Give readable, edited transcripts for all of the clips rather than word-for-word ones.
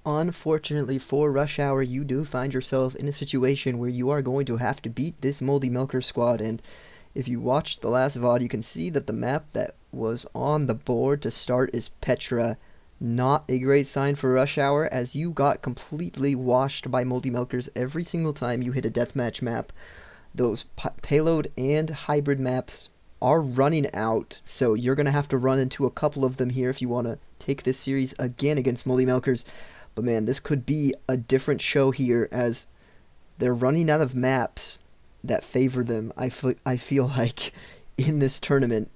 Unfortunately for Rush Hour, you do find yourself in a situation where you are going to have to beat this Moldy Milker squad. And if you watched the last VOD, you can see that the map that was on the board to start is Petra. Not a great sign for Rush Hour, as you got completely washed by Moldy Milkers every single time you hit a deathmatch map. Those payload and hybrid maps are running out, so you're going to have to run into a couple of them here if you want to take this series again against Moldy Milkers. But man, this could be a different show here, as they're running out of maps that favor them, I feel like, in this tournament.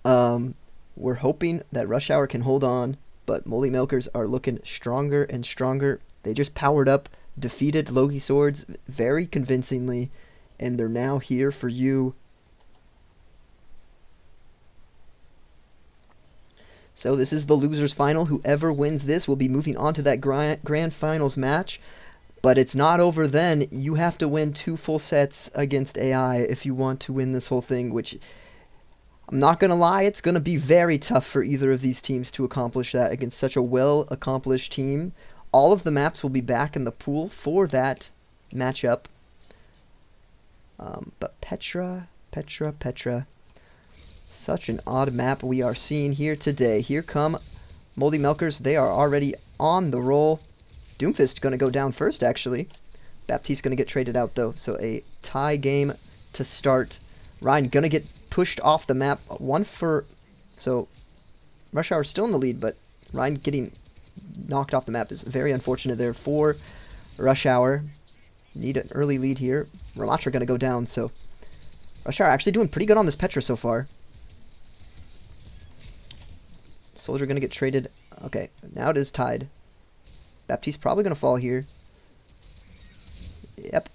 We're hoping that Rush Hour can hold on, but Moldy Milkers are looking stronger and stronger. They just powered up, defeated Logi Swords very convincingly, and they're now here for you. So this is the losers final. Whoever wins this will be moving on to that grand finals match. But it's not over then. You have to win 2 full sets against AI if you want to win this whole thing, which, I'm not going to lie, it's going to be very tough for either of these teams to accomplish that against such a well-accomplished team. All of the maps will be back in the pool for that matchup. But Petra. Such an odd map we are seeing here today. Here come Moldy Milkers. They are already on the roll. Doomfist going to go down first, actually. Baptiste going to get traded out, though. So a tie game to start. Ryan going to get pushed off the map. So Rush Hour still in the lead, but Ryan getting knocked off the map is very unfortunate there for Rush Hour. Need an early lead here. Ramatra going to go down, so Rush Hour actually doing pretty good on this Petra so far. Soldier going to get traded. Okay, now it is tied. Baptiste probably going to fall here. Yep.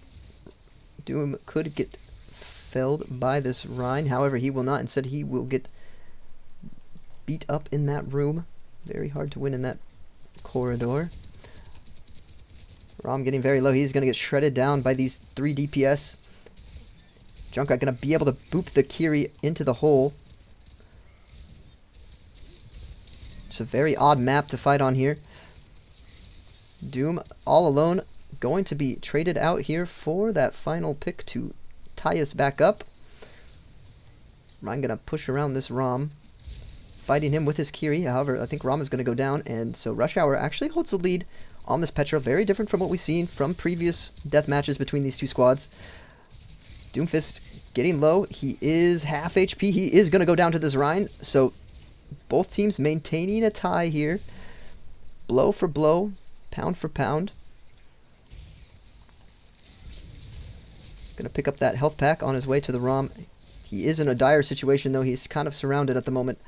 Doom could get felled by this Rhine. However, he will not. Instead, he will get beat up in that room. Very hard to win in that corridor. Rom getting very low. He's going to get shredded down by these 3 DPS. Junkrat going to be able to boop the Kiri into the hole. It's a very odd map to fight on here. Doom all alone, going to be traded out here for that final pick to tie us back up. Ryan going to push around this Rom, fighting him with his Kiri. However, I think Rom is going to go down, and so Rush Hour actually holds the lead on this Petra. Very different from what we've seen from previous death matches between these two squads. Doomfist getting low. He is half HP. He is going to go down to this Rhine, so both teams maintaining a tie here. Blow for blow, pound for pound. Going to pick up that health pack on his way to the Rom. He is in a dire situation, though. He's kind of surrounded at the moment.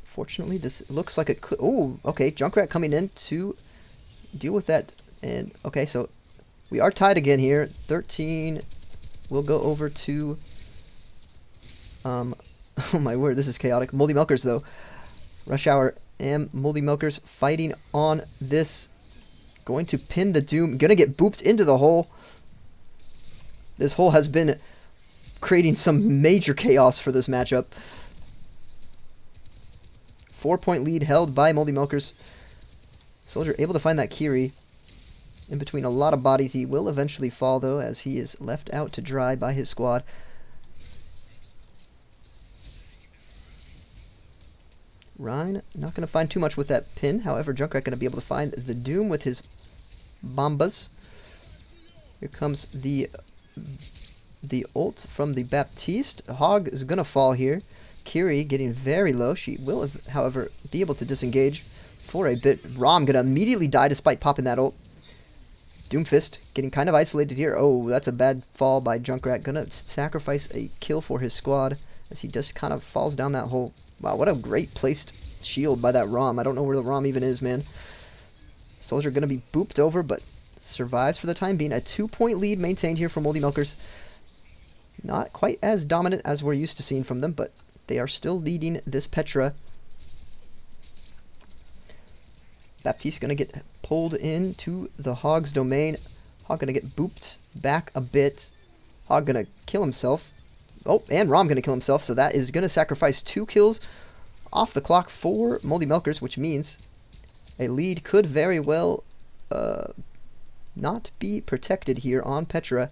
Fortunately, this looks like it could... Oh, okay. Junkrat coming in to deal with that. And, okay, so we are tied again here. 13 will go over to... oh my word, this is chaotic. Moldy Milkers, though. Rush Hour and Moldy Milkers fighting on this. Going to pin the Doom. Gonna get booped into the hole. This hole has been creating some major chaos for this matchup. 4-point lead held by Moldy Milkers. Soldier able to find that Kiri in between a lot of bodies. He will eventually fall, though, as he is left out to dry by his squad. Rhine not going to find too much with that pin. However, Junkrat going to be able to find the Doom with his bombas. Here comes the ult from the Baptiste. Hog is going to fall here. Kiri getting very low. She will, however, be able to disengage for a bit. Rom going to immediately die despite popping that ult. Doomfist getting kind of isolated here. Oh, that's a bad fall by Junkrat. Going to sacrifice a kill for his squad as he just kind of falls down that hole. Wow, what a great placed shield by that Rom. I don't know where the Rom even is, man. Soldier going to be booped over, but survives for the time being. A 2-point lead maintained here for Moldy Milkers. Not quite as dominant as we're used to seeing from them, but they are still leading this Petra. Baptiste going to get pulled into the Hog's domain. Hog going to get booped back a bit. Hog going to kill himself. Oh, and Rom going to kill himself, so that is going to sacrifice 2 kills off the clock for Moldy Milkers, which means a lead could very well not be protected here on Petra.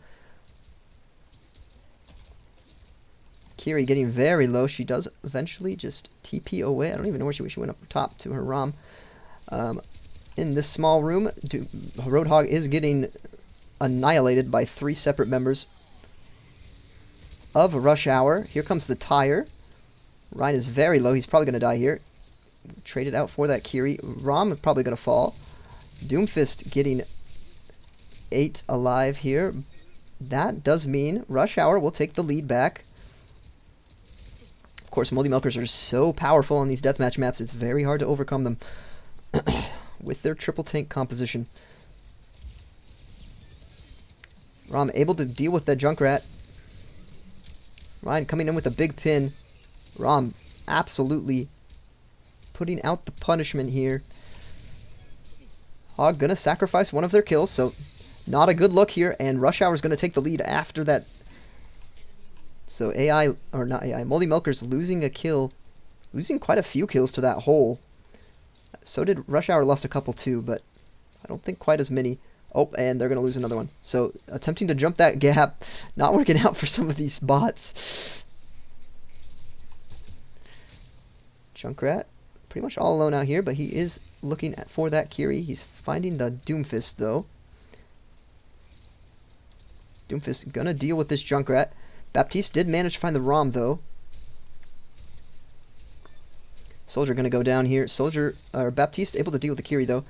Kiri getting very low. She does eventually just TP away. I don't even know where she went up top to her Rom. In this small room, Roadhog is getting annihilated by 3 separate members of Rush Hour. Here comes the tire. Ryan is very low. He's probably going to die here. Traded out for that Kiri. Rom is probably going to fall. Doomfist getting 8 alive here. That does mean Rush Hour will take the lead back. Of course, Moldy Milkers are so powerful on these deathmatch maps, it's very hard to overcome them with their triple tank composition. Rom able to deal with that Junkrat. Ryan coming in with a big pin. Rom absolutely putting out the punishment here. Hog gonna sacrifice one of their kills, so not a good look here, and Rush Hour is gonna take the lead after that. So AI, or not AI, Moldy Milkers losing a kill, losing quite a few kills to that hole. So did Rush Hour, lost a couple too, but I don't think quite as many. Oh, and they're going to lose another one. So attempting to jump that gap, not working out for some of these bots. Junkrat, pretty much all alone out here, but he is looking for that Kiri. He's finding the Doomfist, though. Doomfist going to deal with this Junkrat. Baptiste did manage to find the Rom, though. Soldier going to go down here. Baptiste able to deal with the Kiri, though.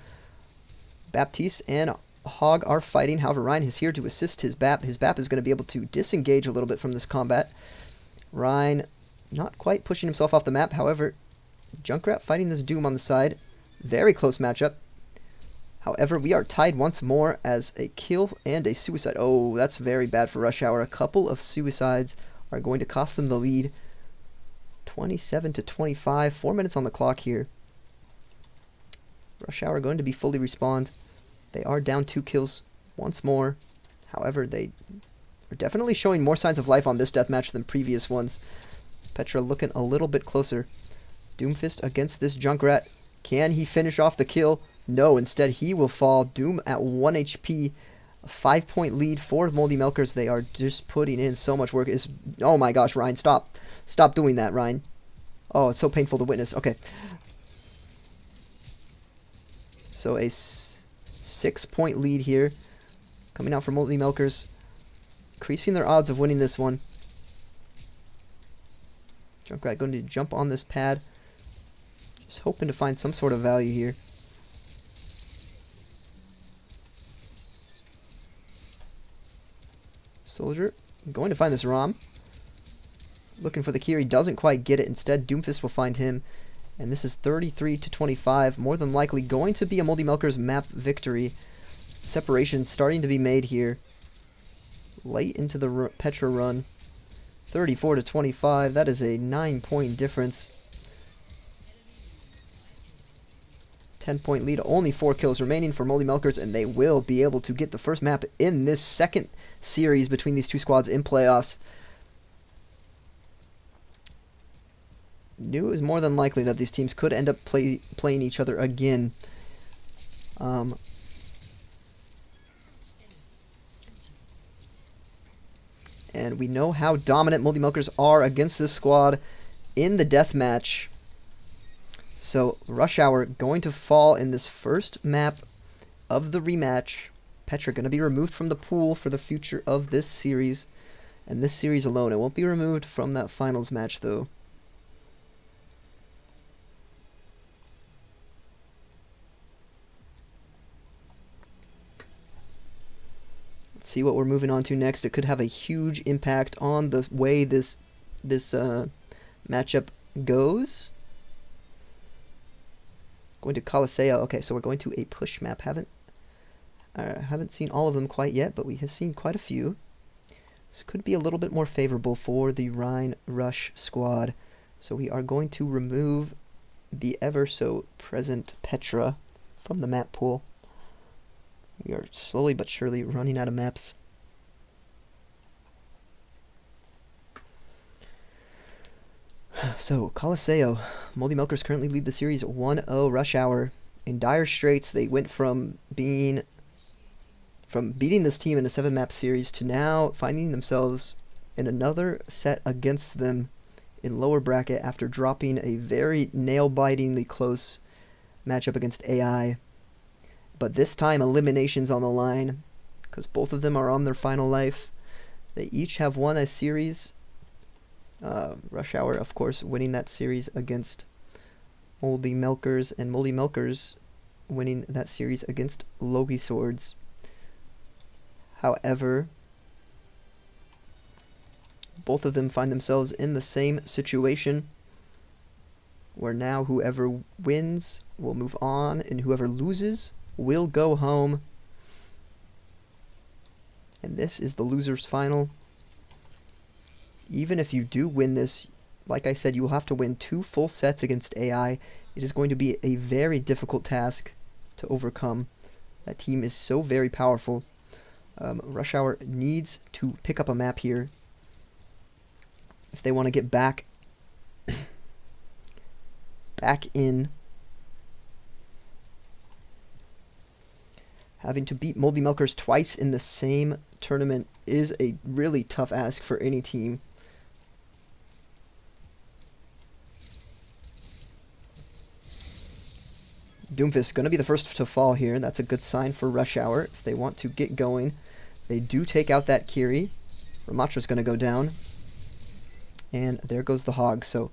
Baptiste and Hog are fighting. However, Ryan is here to assist his Bap. His Bap is going to be able to disengage a little bit from this combat. Ryan not quite pushing himself off the map. However, Junkrat fighting this Doom on the side. Very close matchup. However, we are tied once more as a kill and a suicide. Oh, that's very bad for Rush Hour. A couple of suicides are going to cost them the lead. 27 to 25. 4 minutes on the clock here. Rush Hour going to be fully respawned. They are down 2 kills once more. However, they are definitely showing more signs of life on this deathmatch than previous ones. Petra looking a little bit closer. Doomfist against this Junkrat. Can he finish off the kill? No, instead he will fall. Doom at 1 HP. A 5-point lead for Moldy Milkers. They are just putting in so much work. Oh my gosh, Ryan, stop. Stop doing that, Ryan. Oh, it's so painful to witness. Okay. So a 6-point lead here. Coming out for Moldy Milkers. Increasing their odds of winning this one. Junkrat going to jump on this pad. Just hoping to find some sort of value here. Soldier going to find this Rom. Looking for the Kiri, doesn't quite get it. Instead, Doomfist will find him. And this is 33 to 25. More than likely going to be a Moldy Milkers map victory. Separation starting to be made here. Late into the Petra run. 34 to 25. That is a 9-point difference. 10-point lead. Only 4 kills remaining for Moldy Milkers, and they will be able to get the first map in this second series between these two squads in playoffs. Knew it was more than likely that these teams could end up playing each other again. And we know how dominant Moldy Milkers are against this squad in the deathmatch. So Rush Hour going to fall in this first map of the rematch. Petra going to be removed from the pool for the future of this series. And this series alone. It won't be removed from that finals match, though. Let's see what we're moving on to next. It could have a huge impact on the way this matchup goes. Going to Coliseum. Okay, so we're going to a push map. Haven't seen all of them quite yet, but we have seen quite a few. This could be a little bit more favorable for the Rhine Rush squad. So we are going to remove the ever so present Petra from the map pool. We are slowly but surely running out of maps. So, Colosseo. Moldy Milkers currently lead the series 1-0 Rush Hour. In dire straits, they went from beating this team in a 7-map series to now finding themselves in another set against them in lower bracket after dropping a very nail-bitingly close matchup against AI. But this time, eliminations on the line, because both of them are on their final life. They each have won a series. Rush Hour, of course, winning that series against Moldy Milkers, and Moldy Milkers winning that series against Logie Swords. However, both of them find themselves in the same situation, where now whoever wins will move on, and whoever loses will go home. And this is the loser's final. Even if you do win this, like I said, you will have to win 2 full sets against AI. It is going to be a very difficult task to overcome. That team is so very powerful. Rush Hour needs to pick up a map here if they want to get back in. Having to beat Moldy Milkers twice in the same tournament is a really tough ask for any team. Doomfist going to be the first to fall here. That's a good sign for Rush Hour. If they want to get going, they do take out that Kiri. Ramatra's going to go down. And there goes the Hog. So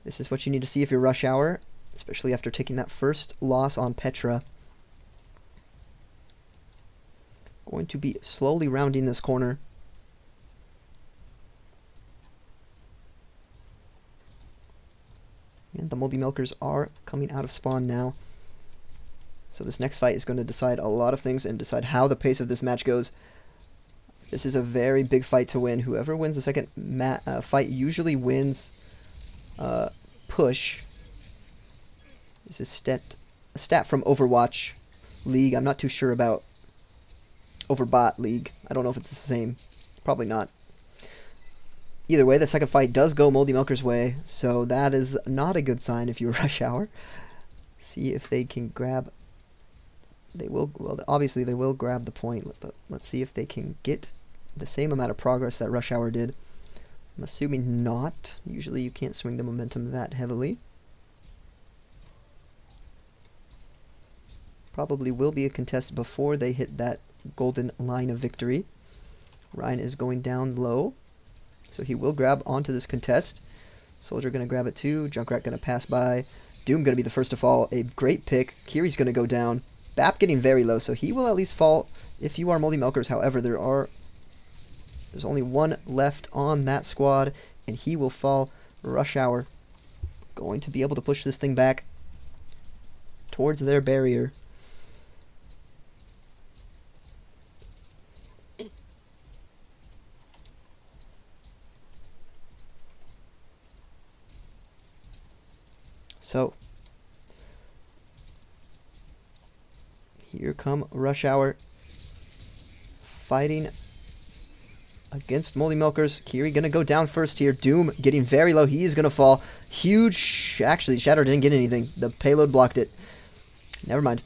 this is what you need to see if you're Rush Hour, especially after taking that first loss on Petra. Going to be slowly rounding this corner. And the Moldy Milkers are coming out of spawn now. So this next fight is going to decide a lot of things and decide how the pace of this match goes. This is a very big fight to win. Whoever wins the second fight usually wins push. This is a stat from Overwatch League. I'm not too sure about Overbot League. I don't know if it's the same. Probably not. Either way, the second fight does go Moldy Milker's way, so that is not a good sign if you're Rush Hour. See if they can grab... They will, well, obviously they will grab the point, but let's see if they can get the same amount of progress that Rush Hour did. I'm assuming not. Usually you can't swing the momentum that heavily. Probably will be a contest before they hit that golden line of victory. Ryan is going down low, so he will grab onto this contest. Soldier going to grab it too. Junkrat going to pass by. Doom going to be the first to fall. A great pick. Kiri's going to go down. Bap getting very low, so he will at least fall if you are Moldy Milkers. However, there's only one left on that squad, and he will fall. Rush Hour going to be able to push this thing back towards their barrier. So, here come Rush Hour fighting against Moldy Milkers. Kiri gonna go down first here. Doom getting very low. He is gonna fall. Huge. Actually, Shadow didn't get anything. The payload blocked it. Never mind.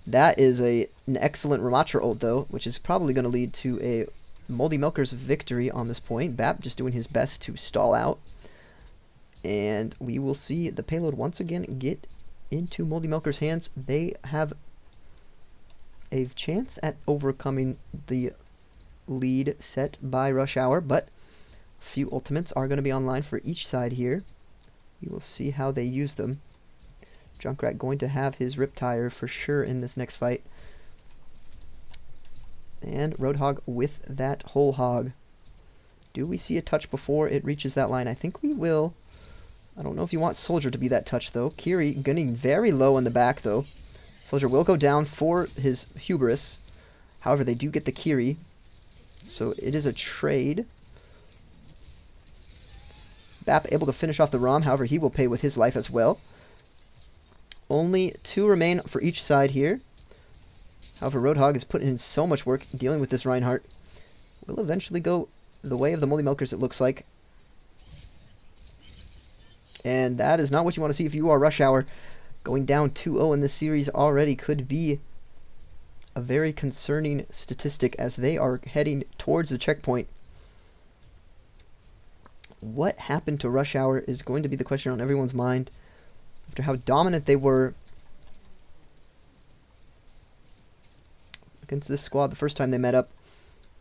That is an excellent Ramatra ult, though, which is probably going to lead to a Moldy Milkers victory on this point. Bap just doing his best to stall out. And we will see the payload once again get into Moldy Milkers' hands. They have a chance at overcoming the lead set by Rush Hour, but a few ultimates are going to be online for each side here. We will see how they use them. Junkrat going to have his Riptire for sure in this next fight. And Roadhog with that whole hog. Do we see a touch before it reaches that line? I think we will. I don't know if you want Soldier to be that touch, though. Kiri getting very low in the back, though. Soldier will go down for his hubris. However, they do get the Kiri. So it is a trade. Bap able to finish off the ROM. However, he will pay with his life as well. Only 2 remain for each side here. However, Roadhog is putting in so much work dealing with this Reinhardt. Will eventually go the way of the Moldy Milkers, it looks like. And that is not what you want to see if you are Rush Hour. Going down 2-0 in this series already could be a very concerning statistic as they are heading towards the checkpoint. What happened to Rush Hour is going to be the question on everyone's mind after how dominant they were against this squad the first time they met up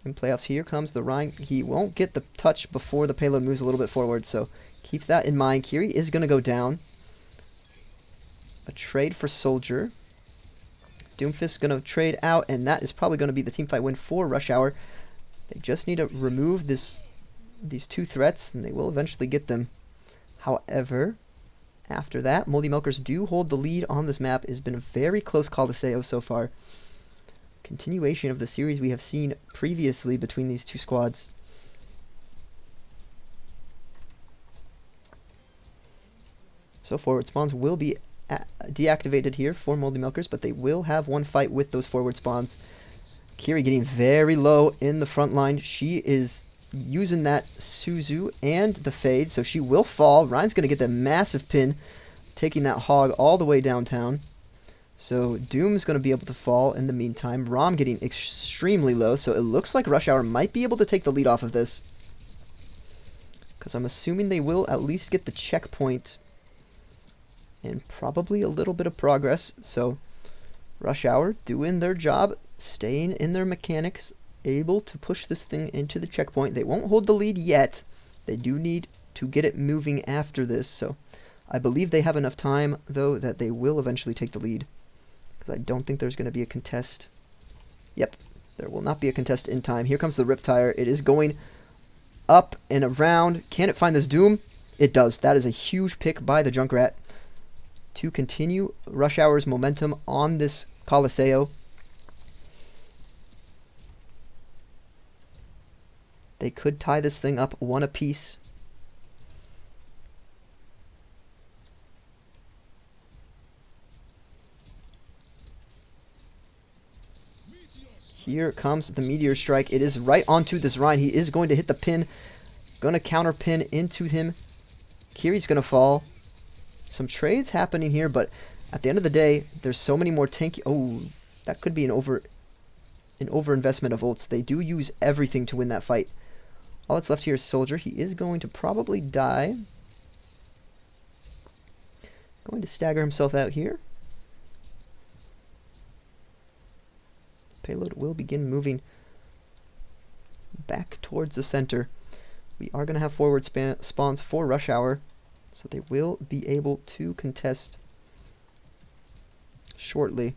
in playoffs. Here comes the Rhine. He won't get the touch before the payload moves a little bit forward, so keep that in mind. Kiri is going to go down. A trade for Soldier. Doomfist going to trade out, and that is probably going to be the teamfight win for Rush Hour. They just need to remove these two threats, and they will eventually get them. However, after that, Moldy Milkers do hold the lead on this map. It has been a very close Coliseo so far. Continuation of the series we have seen previously between these two squads. So forward spawns will be deactivated here for Moldy Milkers, but they will have one fight with those forward spawns. Kiri getting very low in the front line. She is using that Suzu and the Fade, so she will fall. Ryan's going to get that massive pin, taking that hog all the way downtown. So Doom's going to be able to fall in the meantime. Rom getting extremely low, so it looks like Rush Hour might be able to take the lead off of this. Because I'm assuming they will at least get the checkpoint and probably a little bit of progress. So Rush Hour doing their job, staying in their mechanics, able to push this thing into the checkpoint. They won't hold the lead yet. They do need to get it moving after this, so I believe they have enough time, though, that they will eventually take the lead. Because I don't think there's going to be a contest. Yep, there will not be a contest in time. Here comes the Riptire. It is going up and around. Can it find this Doom? It does. That is a huge pick by the Junkrat to continue Rush Hour's momentum on this Coliseo. They could tie this thing up one apiece. Here comes the Meteor Strike. It is right onto this Rhine. He is going to hit the pin. Going to counter pin into him. Kiri's going to fall. Some trades happening here, but at the end of the day, there's so many more tanky... Oh, that could be an overinvestment of ults. They do use everything to win that fight. All that's left here is Soldier. He is going to probably die. Going to stagger himself out here. Payload will begin moving back towards the center. We are going to have forward spawns for Rush Hour, so they will be able to contest shortly.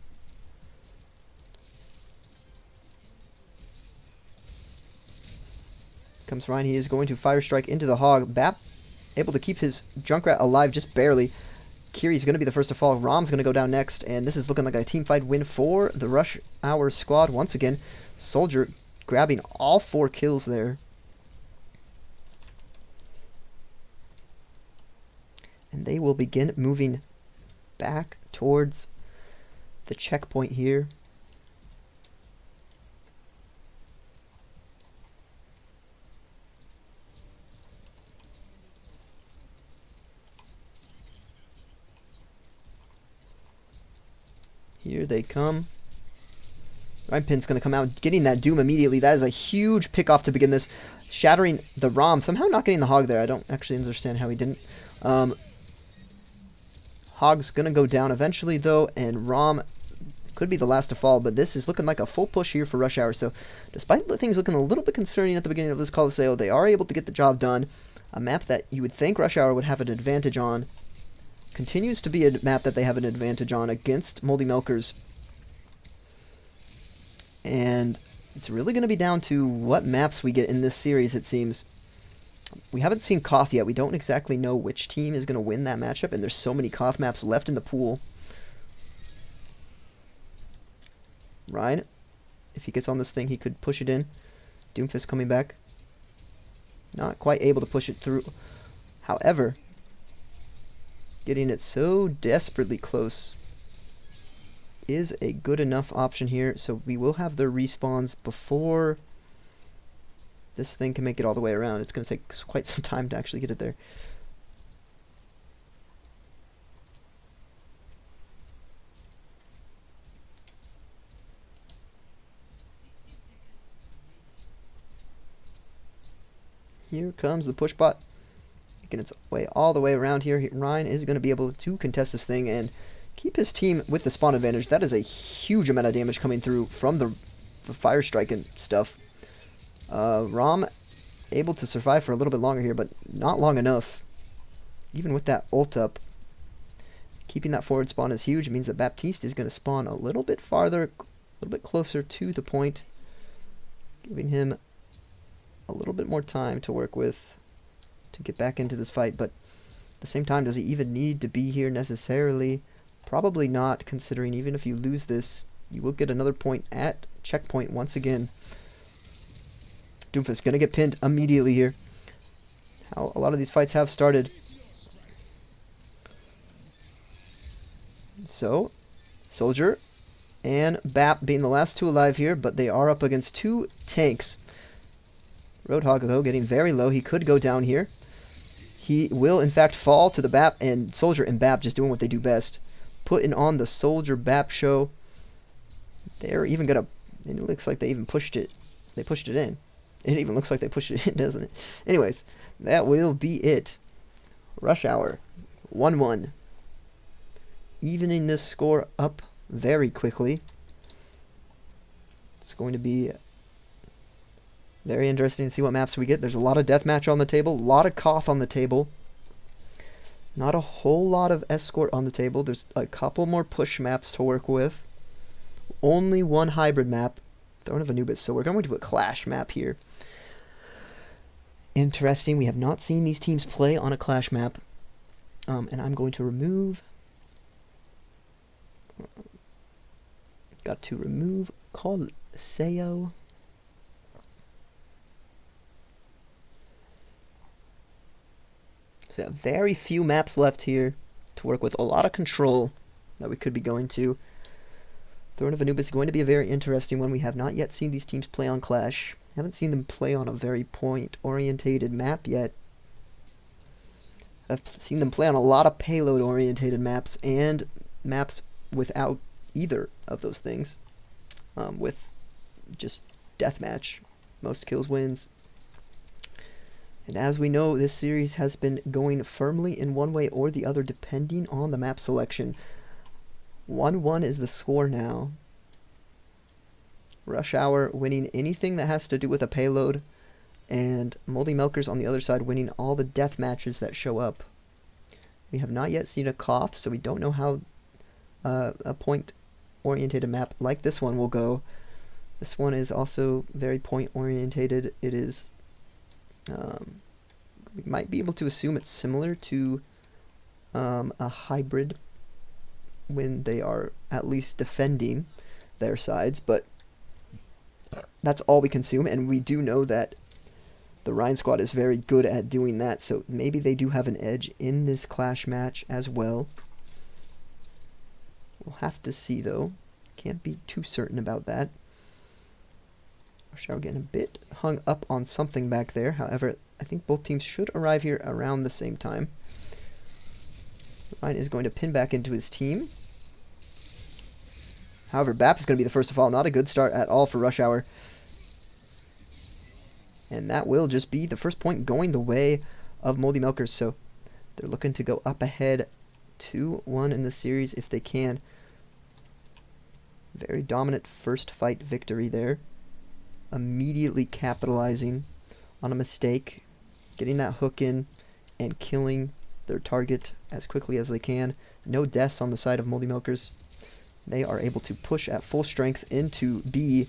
Comes Ryan. He is going to Fire Strike into the Hog. Bap able to keep his Junkrat alive just barely. Kiri's going to be the first to fall. Rom's going to go down next, and this is looking like a teamfight win for the Rush Hour squad. Once again, Soldier grabbing all 4 kills there. And they will begin moving back towards the checkpoint here. Here they come. Rhinepin's going to come out, getting that Doom immediately. That is a huge pick-off to begin this. Shattering the Rom. Somehow not getting the Hog there. I don't actually understand how he didn't. Hog's going to go down eventually, though, and Rom could be the last to fall, but this is looking like a full push here for Rush Hour. So despite things looking a little bit concerning at the beginning of this Coliseo, they are able to get the job done. A map that you would think Rush Hour would have an advantage on. Continues to be a map that they have an advantage on against Moldy Milkers. And it's really going to be down to what maps we get in this series, it seems. We haven't seen Koth yet. We don't exactly know which team is going to win that matchup, and there's so many Koth maps left in the pool. Ryan, if he gets on this thing, he could push it in. Doomfist coming back. Not quite able to push it through. However, getting it so desperately close is a good enough option here. So we will have their respawns before this thing can make it all the way around. It's going to take quite some time to actually get it there. Here comes the push bot. Making its way all the way around here. Ryan is going to be able to contest this thing and keep his team with the spawn advantage. That is a huge amount of damage coming through from the fire strike and stuff. Rom able to survive for a little bit longer here, but not long enough. Even with that ult up, keeping that forward spawn is huge. It means that Baptiste is going to spawn a little bit farther, a little bit closer to the point, giving him a little bit more time to work with to get back into this fight. But at the same time, does he even need to be here necessarily? Probably not, considering even if you lose this, you will get another point at checkpoint once again. Doomfist going to get pinned immediately here. How a lot of these fights have started. So, Soldier and Bap being the last two alive here, but they are up against two tanks. Roadhog, though, getting very low. He could go down here. He will, in fact, fall to the Bap, and Soldier and Bap just doing what they do best. Putting on the Soldier Bap show. They're even going to... It looks like they even pushed it. They pushed it in. It even looks like they pushed it in, doesn't it? Anyways, that will be it. Rush Hour. 1-1. Evening this score up very quickly. It's going to be very interesting to see what maps we get. There's a lot of deathmatch on the table, a lot of Koth on the table. Not a whole lot of escort on the table. There's a couple more push maps to work with. Only one hybrid map, Throne of Anubis. So we're going to a clash map here. Interesting. We have not seen these teams play on a clash map. And I'm going to remove... Got to remove Colseo. So yeah, very few maps left here to work with. A lot of control that we could be going to. Throne of Anubis is going to be a very interesting one. We have not yet seen these teams play on Clash. Haven't seen them play on a very point-orientated map yet. I've seen them play on a lot of payload-orientated maps and maps without either of those things. With just deathmatch. Most kills wins. And as we know, this series has been going firmly in one way or the other, depending on the map selection. 1-1 is the score now. Rush Hour winning anything that has to do with a payload, and Moldy Milkers on the other side winning all the death matches that show up. We have not yet seen a Koth, so we don't know how a point-orientated map like this one will go. This one is also very point-orientated. It is... we might be able to assume it's similar to a hybrid when they are at least defending their sides, but that's all we can assume, and we do know that the Rhine squad is very good at doing that, so maybe they do have an edge in this clash match as well. We'll have to see, though. Can't be too certain about that. Rush Hour getting a bit hung up on something back there. However, I think both teams should arrive here around the same time. Ryan is going to pin back into his team. However, Bap is going to be the first to fall. Not a good start at all for Rush Hour. And that will just be the first point going the way of Moldy Milkers. So they're looking to go up ahead 2-1 in the series if they can. Very dominant first fight victory there. Immediately capitalizing on a mistake, getting that hook in, and killing their target as quickly as they can. No deaths on the side of Moldy Milkers. They are able to push at full strength into B.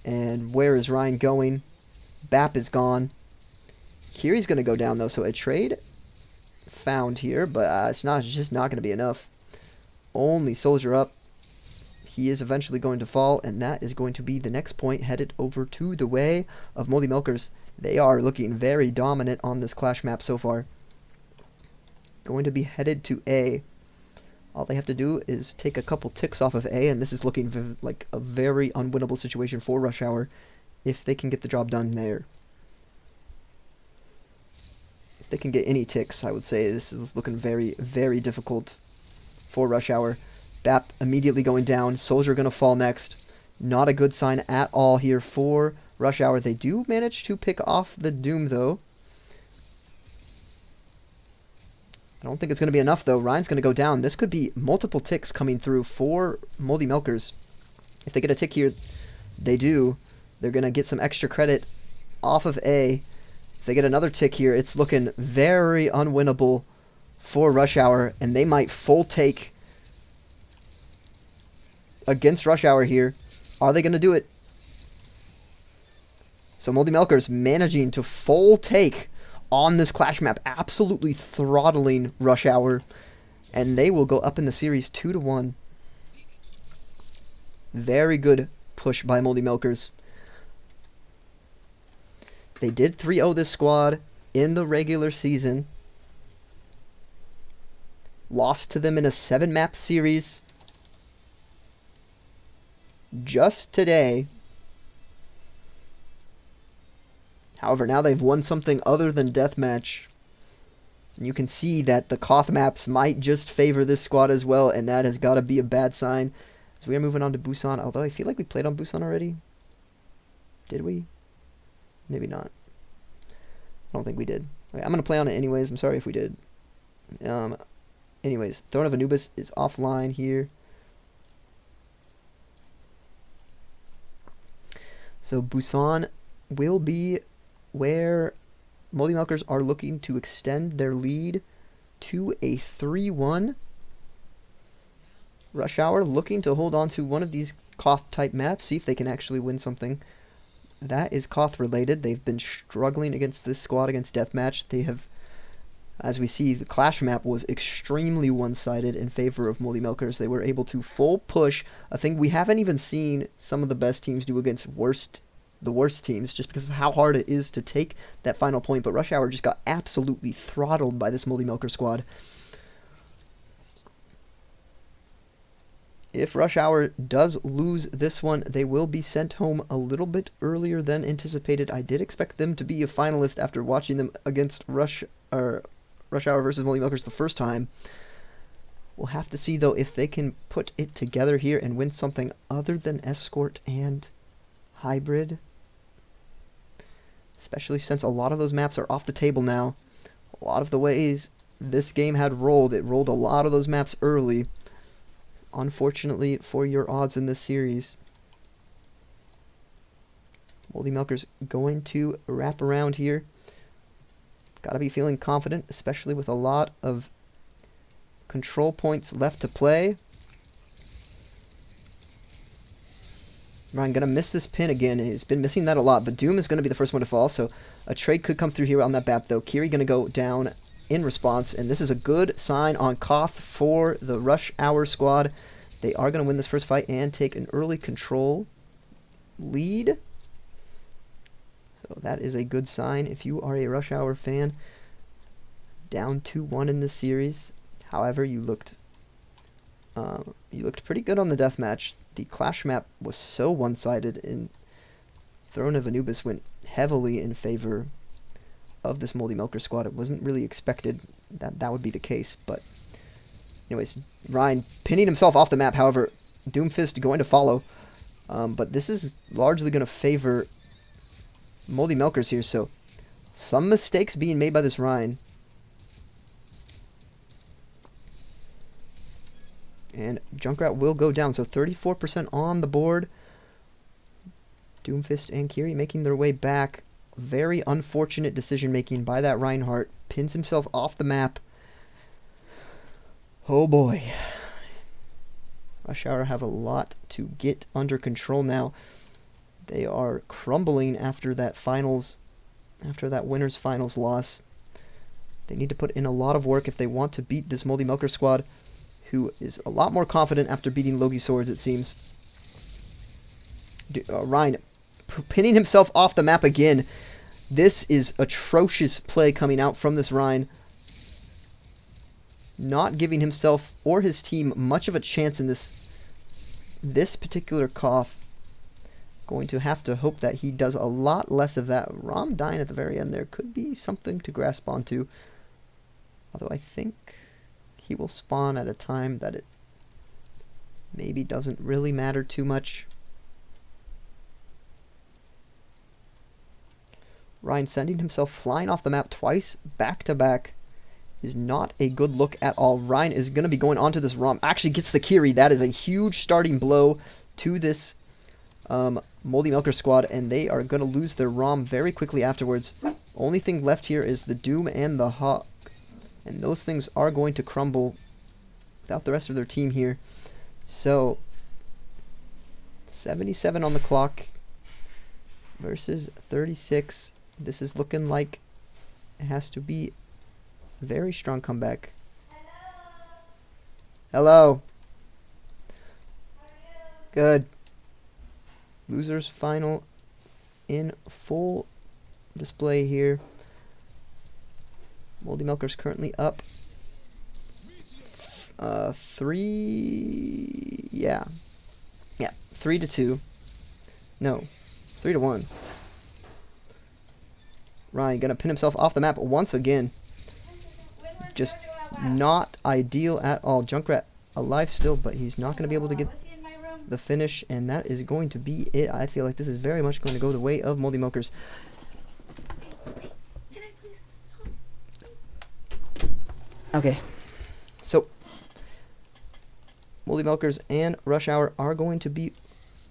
And where is Ryan going? Bap is gone. Kiri's going to go down, though, so a trade found here, but it's just not going to be enough. Only Soldier up. He is eventually going to fall, and that is going to be the next point headed over to the way of Moldy Milkers. They are looking very dominant on this clash map so far. Going to be headed to A. All they have to do is take a couple ticks off of A, and this is looking like a very unwinnable situation for Rush Hour if they can get the job done there. If they can get any ticks, I would say this is looking very, very difficult for Rush Hour. Bap immediately going down. Soldier going to fall next. Not a good sign at all here for Rush Hour. They do manage to pick off the Doom, though. I don't think it's going to be enough, though. Ryan's going to go down. This could be multiple ticks coming through for Moldy Milkers. If they get a tick here, they do. They're going to get some extra credit off of A. If they get another tick here, it's looking very unwinnable for Rush Hour, and they might full take against Rush Hour here. Are they going to do it? So Moldy Milkers managing to full take on this Clash map, absolutely throttling Rush Hour, and they will go up in the series 2-1. Very good push by Moldy Milkers. They did 3-0 this squad in the regular season. Lost to them in a 7-map series just today. However, now they've won something other than deathmatch. And you can see that the Koth maps might just favor this squad as well, and that has got to be a bad sign. So we are moving on to Busan, although I feel like we played on Busan already. Did we? Maybe not. I don't think we did. Okay, I'm going to play on it anyways. I'm sorry if we did. Anyways, Throne of Anubis is offline here. So Busan will be where Moldy Milkers are looking to extend their lead to a 3-1. Rush Hour looking to hold on to one of these Koth-type maps, see if they can actually win something that is Koth-related. They've been struggling against this squad, against Deathmatch. They have, as we see, the Clash map was extremely one-sided in favor of Moldy Milkers. They were able to full push, a thing we haven't even seen some of the best teams do against the worst teams, just because of how hard it is to take that final point. But Rush Hour just got absolutely throttled by this Moldy Milker squad. If Rush Hour does lose this one, they will be sent home a little bit earlier than anticipated. I did expect them to be a finalist after watching them against Rush Hour versus Moldy Milkers the first time. We'll have to see, though, if they can put it together here and win something other than Escort and Hybrid. Especially since a lot of those maps are off the table now. A lot of the ways this game had rolled, it rolled a lot of those maps early. Unfortunately for your odds in this series. Moldy Milkers going to wrap around here. Gotta be feeling confident, especially with a lot of control points left to play. Ryan gonna miss this pin again. He's been missing that a lot, but Doom is gonna be the first one to fall, so a trade could come through here on that map, though. Kiri gonna go down in response, and this is a good sign on Koth for the Rush Hour squad. They are gonna win this first fight and take an early control lead. So that is a good sign if you are a Rush Hour fan. Down 2-1 in this series. However, you looked pretty good on the deathmatch. The Clash map was so one-sided, and Throne of Anubis went heavily in favor of this Moldy Milker squad. It wasn't really expected that that would be the case, but anyways, Ryan pinning himself off the map. However, Doomfist going to follow, but this is largely going to favor Moldy Milkers here, so some mistakes being made by this Ryan. And Junkrat will go down, so 34% on the board. Doomfist and Kiri making their way back. Very unfortunate decision-making by that Reinhardt. Pins himself off the map. Oh boy. Rush Hour have a lot to get under control now. They are crumbling after that winners finals loss. They need to put in a lot of work if they want to beat this Moldy Milker squad, who is a lot more confident after beating Logie Swords, it seems. Ryan pinning himself off the map again. This is atrocious play coming out from this Ryan. Not giving himself or his team much of a chance in this particular Koth. Going to have to hope that he does a lot less of that. Rom dying at the very end there could be something to grasp onto. Although I think he will spawn at a time that it maybe doesn't really matter too much. Ryan sending himself flying off the map twice, back to back. is not a good look at all. Ryan is going to be going onto this ROM. Actually gets the Kiri. That is a huge starting blow to this Moldy Milker squad, and they are going to lose their ROM very quickly afterwards. Only thing left here is the Doom and the Hawk, and those things are going to crumble without the rest of their team here. So 77 on the clock versus 36. This is looking like it has to be a very strong comeback. Hello. Good. Losers final in full display here. Moldy Milker's currently up 3-2. No, 3-1. Ryan gonna pin himself off the map once again. Just not ideal at all. Junkrat alive still, but he's not gonna be able to get the finish, and that is going to be it. I feel like this is very much going to go the way of Moldy Milkers. Okay, so Moldy Milkers and Rush Hour are going to be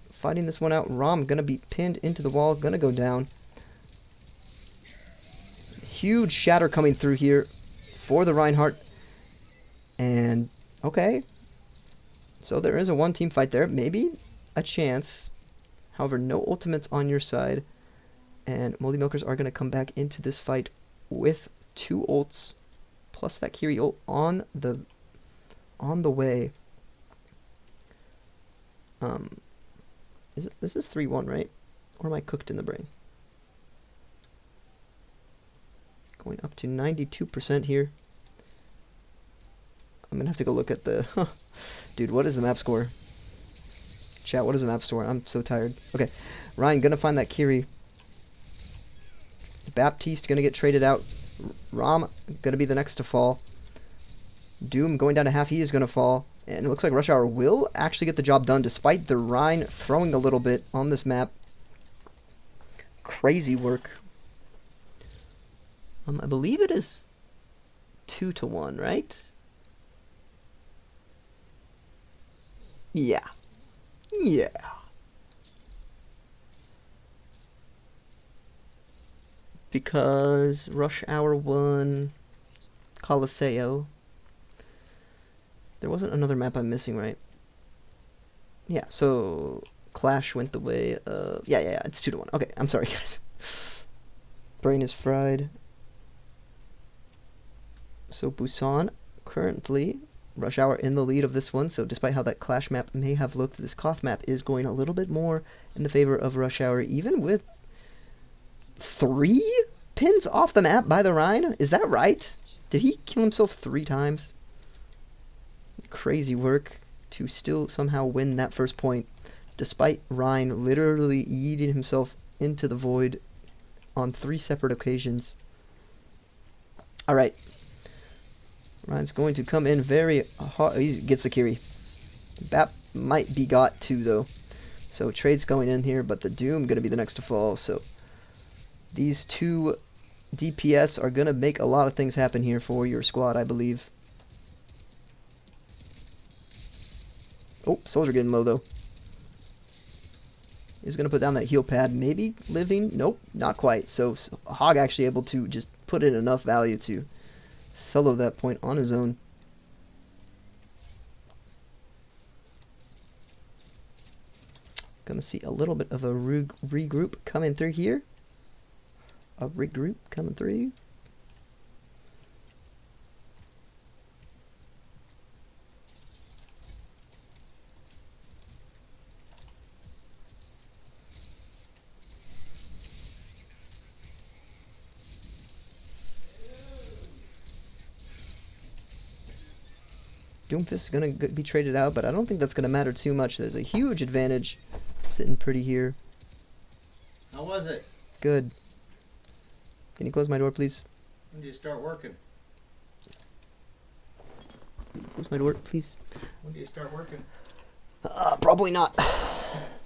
fighting this one out. Rom gonna be pinned into the wall, gonna go down. Huge shatter coming through here for the Reinhardt. And okay, so there is a one-team fight there. Maybe a chance. However, no ultimates on your side. And Moldy Milkers are going to come back into this fight with 2 ults. Plus that Kiri ult on the way. This is 3-1, right? Or am I cooked in the brain? Going up to 92% here. I'm going to have to go look at the... Dude, what is the map score? Chat, what is the map score? I'm so tired. Okay, Ryan going to find that Kiri. Baptiste going to get traded out. Rom going to be the next to fall. Doom going down to half. He is going to fall. And it looks like Rush Hour will actually get the job done despite the Rhine throwing a little bit on this map. Crazy work. I believe it is 2-1, right? Yeah. Yeah. Because Rush Hour won Colosseo. There wasn't another map I'm missing, right? Yeah, so Clash went the way of... Yeah, it's 2-1. Okay, I'm sorry, guys. Brain is fried. So Busan currently... Rush Hour in the lead of this one, so despite how that Clash map may have looked, this Koth map is going a little bit more in the favor of Rush Hour, even with 3 pins off the map by the Rhine. Is that right? Did he kill himself 3 times? Crazy work to still somehow win that first point, despite Rhine literally yeeting himself into the void on 3 separate occasions. Alright. Ryan's going to come in very hard. He gets the Kiri. Bap might be got too, though. So trade's going in here, but the Doom going to be the next to fall. So these 2 DPS are going to make a lot of things happen here for your squad, I believe. Oh, Soldier getting low, though. He's going to put down that heal pad. Maybe living? Nope, not quite. So Hog actually able to just put in enough value to solo that point on his own. Gonna see a little bit of a regroup coming through here. A regroup coming through. Doomfist is going to be traded out, but I don't think that's going to matter too much. There's a huge advantage sitting pretty here. How was it? Good. Can you close my door, please? When do you start working? Close my door, please. When do you start working? Probably not.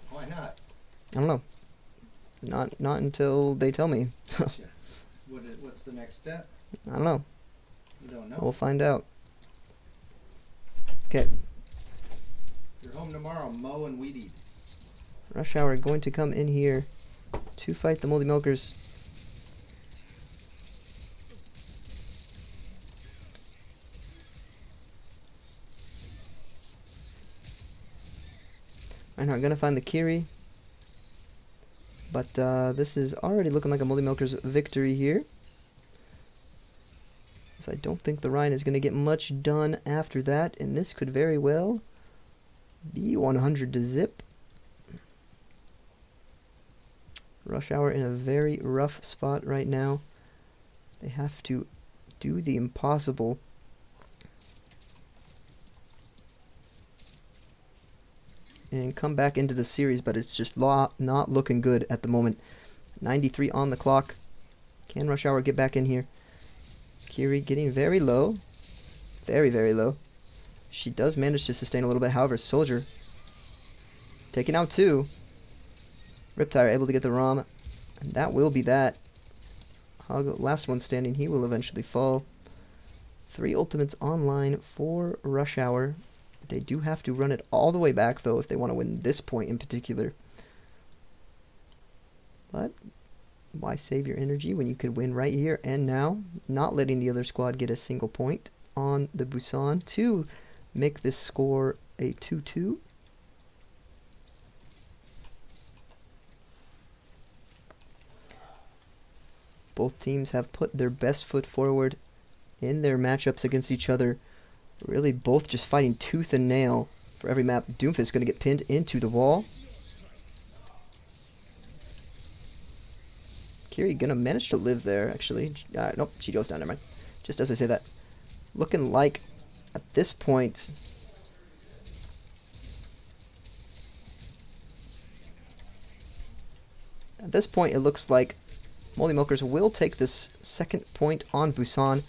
Why not? I don't know. Not until they tell me. What's the next step? I don't know. You don't know. We'll find out. Okay, You're home tomorrow, mow and weed eat. Rush Hour going to come in here to fight the Moldy Milkers. I'm not gonna find the Kiri, but this is already looking like a Moldy Milkers victory here. So I don't think the Ryan is gonna get much done after that, and this could very well be 100 to zip. Rush Hour in a very rough spot right now. They have to do the impossible. And come back into the series, but it's just not looking good at the moment. 93 on the clock. Can Rush Hour get back in here? Kiri getting very low. Very, very low. She does manage to sustain a little bit. However, Soldier taking out 2. Riptire able to get the ROM. And that will be that. Hog, last one standing. He will eventually fall. 3 ultimates online for Rush Hour. They do have to run it all the way back, though, if they want to win this point in particular. But why save your energy when you could win right here and now? Not letting the other squad get a single point on the Busan to make this score a 2-2. Both teams have put their best foot forward in their matchups against each other. Really both just fighting tooth and nail for every map. Doomfist is going to get pinned into the wall. Kiri going to manage to live there, actually. Nope, she goes down, never mind. Just as I say that. Looking like, at this point... At this point, it looks like Moldy Milkers will take this second point on Busan.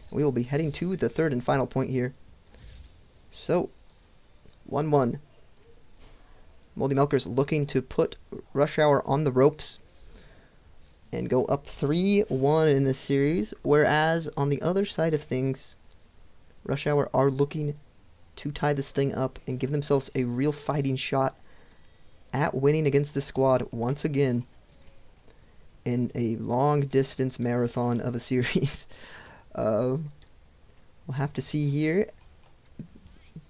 We will be heading to the third and final point here. So, 1-1. Moldy Milkers looking to put Rush Hour on the ropes and go up 3-1 in this series. Whereas, on the other side of things, Rush Hour are looking to tie this thing up and give themselves a real fighting shot at winning against this squad once again in a long-distance marathon of a series. We'll have to see here.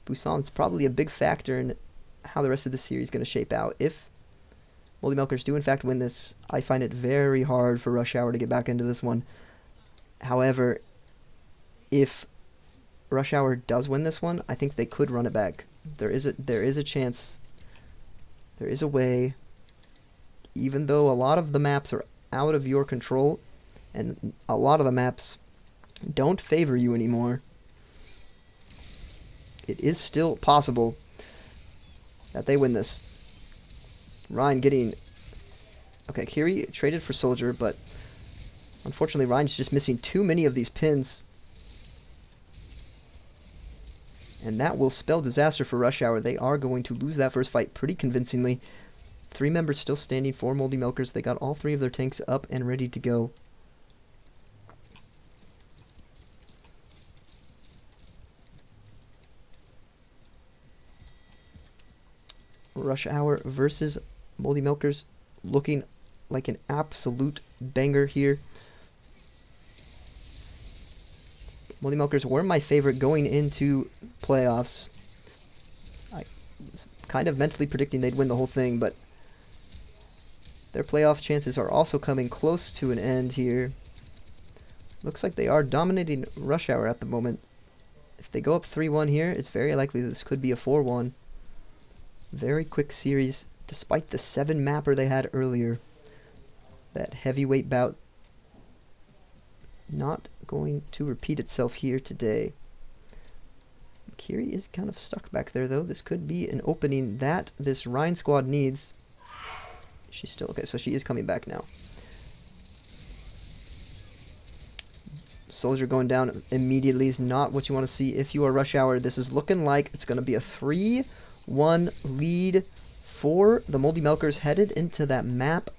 Busan's probably a big factor in how the rest of the series is going to shape out. If Moldy Milkers do in fact win this, I find it very hard for Rush Hour to get back into this one. However, if Rush Hour does win this one, I think they could run it back. There is a chance. There is a way. Even though a lot of the maps are out of your control, and a lot of the maps don't favor you anymore, it is still possible that they win this. Ryan getting... Okay, Kiri traded for Soldier, but unfortunately Ryan's just missing too many of these pins. And that will spell disaster for Rush Hour. They are going to lose that first fight pretty convincingly. 3 members still standing for Moldy Milkers. They got all 3 of their tanks up and ready to go. Rush Hour versus Moldy Milkers, looking like an absolute banger here. Moldy Milkers were my favorite going into playoffs. I was kind of mentally predicting they'd win the whole thing, but their playoff chances are also coming close to an end here. Looks like they are dominating Rush Hour at the moment. If they go up 3-1 here, it's very likely this could be a 4-1. Very quick series, despite the 7 mapper they had earlier. That heavyweight bout not going to repeat itself here today. Kiri is kind of stuck back there, though. This could be an opening that this Rhine squad needs. She's still... Okay, so she is coming back now. Soldier going down immediately is not what you want to see if you are Rush Hour. This is looking like it's going to be a 3-1 lead for the Moldy Milkers headed into that map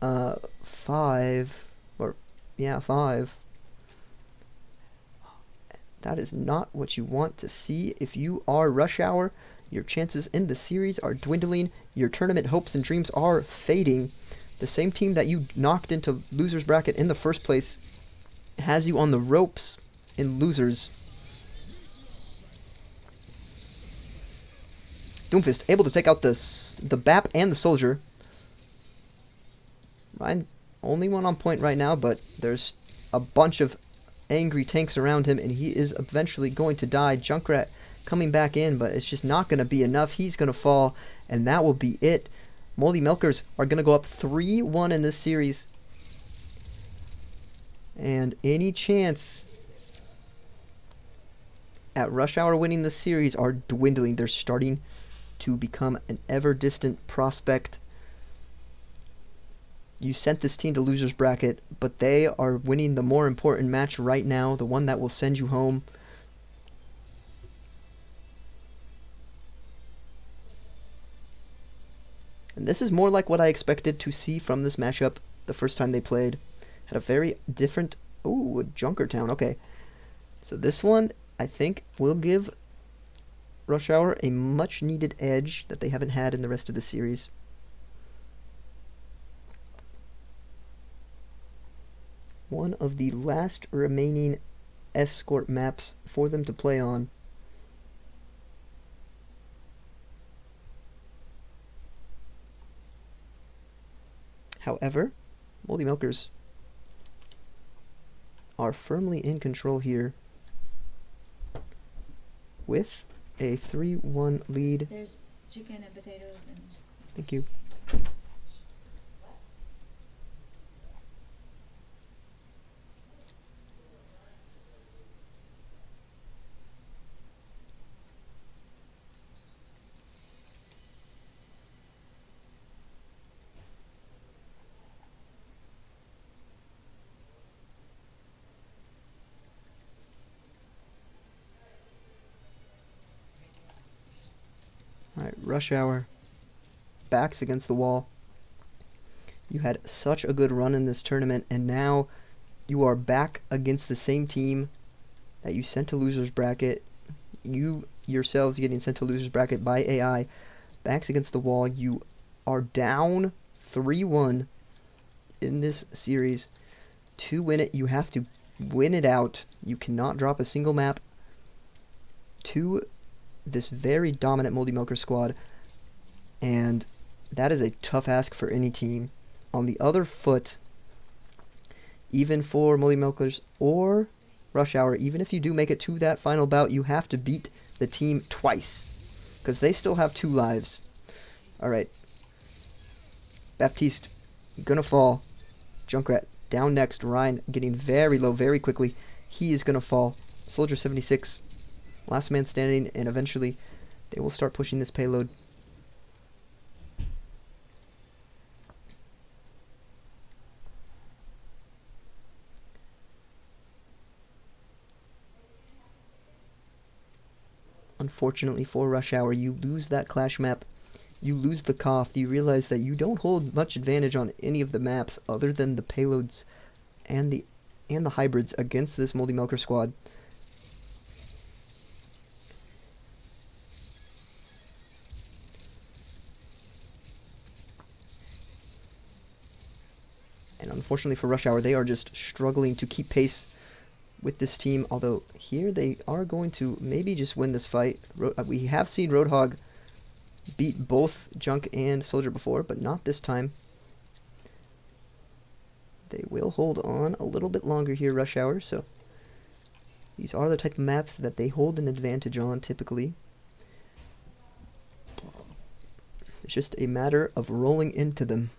5. Or, yeah, 5. That is not what you want to see. If you are Rush Hour, your chances in the series are dwindling. Your tournament hopes and dreams are fading. The same team that you knocked into loser's bracket in the first place has you on the ropes in losers. Doomfist able to take out the BAP and the soldier. I'm only one on point right now, but there's a bunch of angry tanks around him, and he is eventually going to die. Junkrat coming back in, but it's just not going to be enough. He's going to fall, and that will be it. Moldy Milkers are going to go up 3-1 in this series. And any chance at Rush Hour winning this series are dwindling. They're starting to become an ever-distant prospect. You sent this team to loser's bracket, but they are winning the more important match right now, the one that will send you home. And this is more like what I expected to see from this matchup the first time they played. Had a very different... Ooh, Junkertown, okay. So this one, I think, will give Rush Hour a much-needed edge that they haven't had in the rest of the series. One of the last remaining escort maps for them to play on. However, Moldy Milkers are firmly in control here with a 3-1 lead. There's chicken and potatoes and... Thank you. Alright, Rush Hour. Backs against the wall. You had such a good run in this tournament, and now you are back against the same team that you sent to loser's bracket. You yourselves getting sent to loser's bracket by AI. Backs against the wall. You are down 3-1 in this series. To win it, you have to win it out. You cannot drop a single map to this very dominant Moldy Milker squad, and that is a tough ask for any team. On the other foot, even for Moldy Milkers or Rush Hour, even if you do make it to that final bout, you have to beat the team twice, because they still have 2 lives. Alright, Baptiste gonna fall. Junkrat down next. Ryan getting very low very quickly. He is gonna fall. Soldier 76 last man standing, and eventually they will start pushing this payload. Unfortunately for Rush Hour, you lose that clash map. You lose the Koth. You realize that you don't hold much advantage on any of the maps other than the payloads and the hybrids against this Moldy Milker squad. And unfortunately for Rush Hour, they are just struggling to keep pace with this team. Although here they are going to maybe just win this fight. We have seen Roadhog beat both Junk and Soldier before, but not this time. They will hold on a little bit longer here, Rush Hour. So these are the type of maps that they hold an advantage on typically. It's just a matter of rolling into them.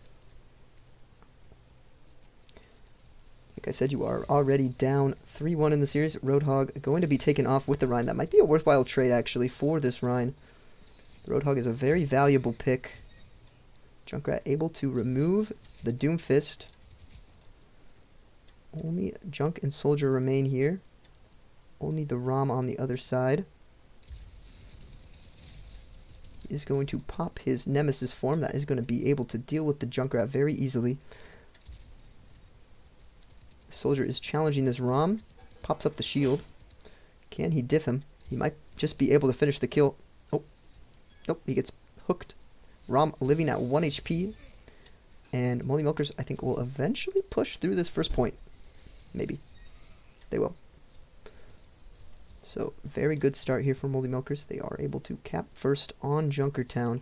Like I said, you are already down 3-1 in the series. Roadhog going to be taken off with the Rhine. That might be a worthwhile trade, actually, for this Rhine. Roadhog is a very valuable pick. Junkrat able to remove the Doomfist. Only Junk and Soldier remain here. Only the Rom on the other side is going to pop his Nemesis form. That is going to be able to deal with the Junkrat very easily. Soldier is challenging this Rom. Pops up the shield. Can he diff him? He might just be able to finish the kill. Oh, nope, he gets hooked. Rom living at 1 HP. And Moldy Milkers, I think, will eventually push through this first point. Maybe. They will. So, very good start here for Moldy Milkers. They are able to cap first on Junkertown.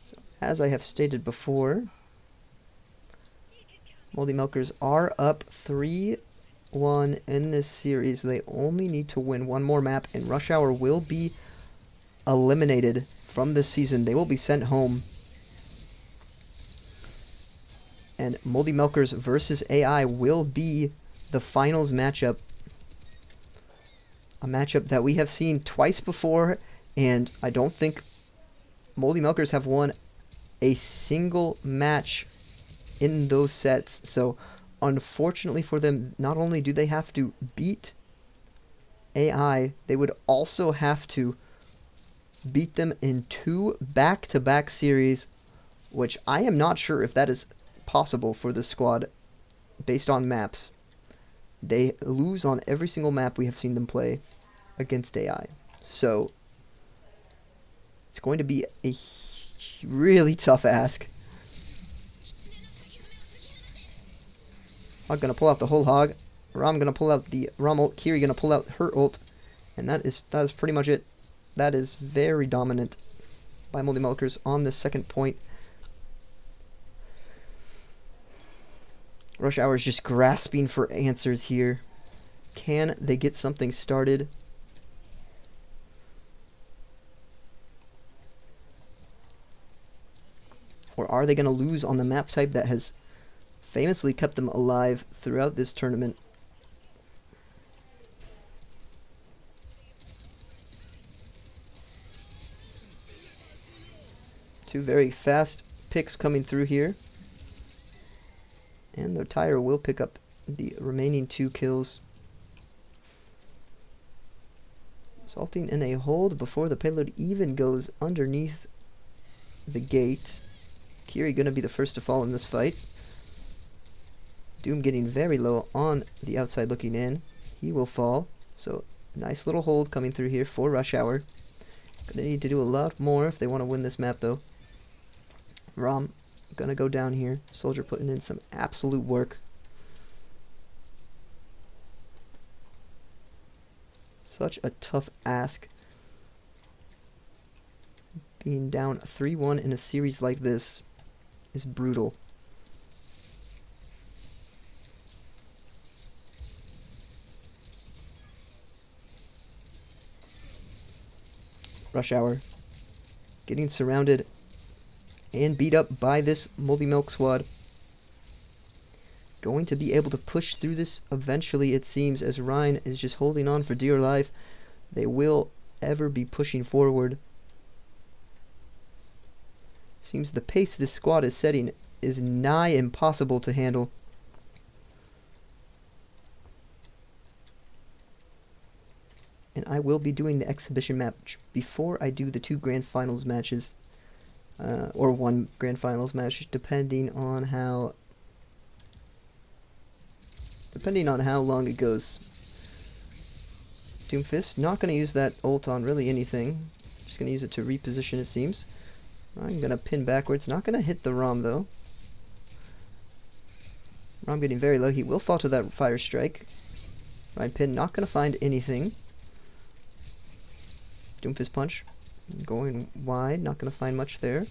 So, as I have stated before, Moldy Milkers are up 3-1 in this series. They only need to win one more map, and Rush Hour will be eliminated from this season. They will be sent home. And Moldy Milkers versus AI will be the finals matchup. A matchup that we have seen twice before, and I don't think Moldy Milkers have won a single match in those sets. So, unfortunately for them, not only do they have to beat AI, they would also have to beat them in 2 back-to-back series, which I am not sure if that is possible for this squad based on maps. They lose on every single map we have seen them play against AI. So it's going to be a really tough ask. I'm going to pull out the whole hog. Rom going to pull out the Rom ult. Kiri going to pull out her ult. And that is pretty much it. That is very dominant by Moldy Milkers on the second point. Rush Hour is just grasping for answers here. Can they get something started? Or are they going to lose on the map type that has famously kept them alive throughout this tournament? Two very fast picks coming through here. And their tire will pick up the remaining 2 kills. Resulting in a hold before the payload even goes underneath the gate. Kiri going to be the first to fall in this fight. Doom getting very low on the outside looking in. He will fall. So, nice little hold coming through here for Rush Hour. Going to need to do a lot more if they want to win this map, though. Rom going to go down here. Soldier putting in some absolute work. Such a tough ask. Being down 3-1 in a series like this is brutal. Rush Hour getting surrounded and beat up by this Moldy Milk squad. Going to be able to push through this eventually, it seems, as Ryan is just holding on for dear life. They will ever be pushing forward. Seems the pace this squad is setting is nigh impossible to handle. And I will be doing the exhibition match before I do the 2 grand finals matches. Or 1 grand finals match, depending on how long it goes. Doomfist not going to use that ult on really anything. Just going to use it to reposition, it seems. I'm going to pin backwards. Not going to hit the Rom, though. Rom getting very low. He will fall to that fire strike. Right pin not going to find anything. Doomfist punch. Going wide, not going to find much there.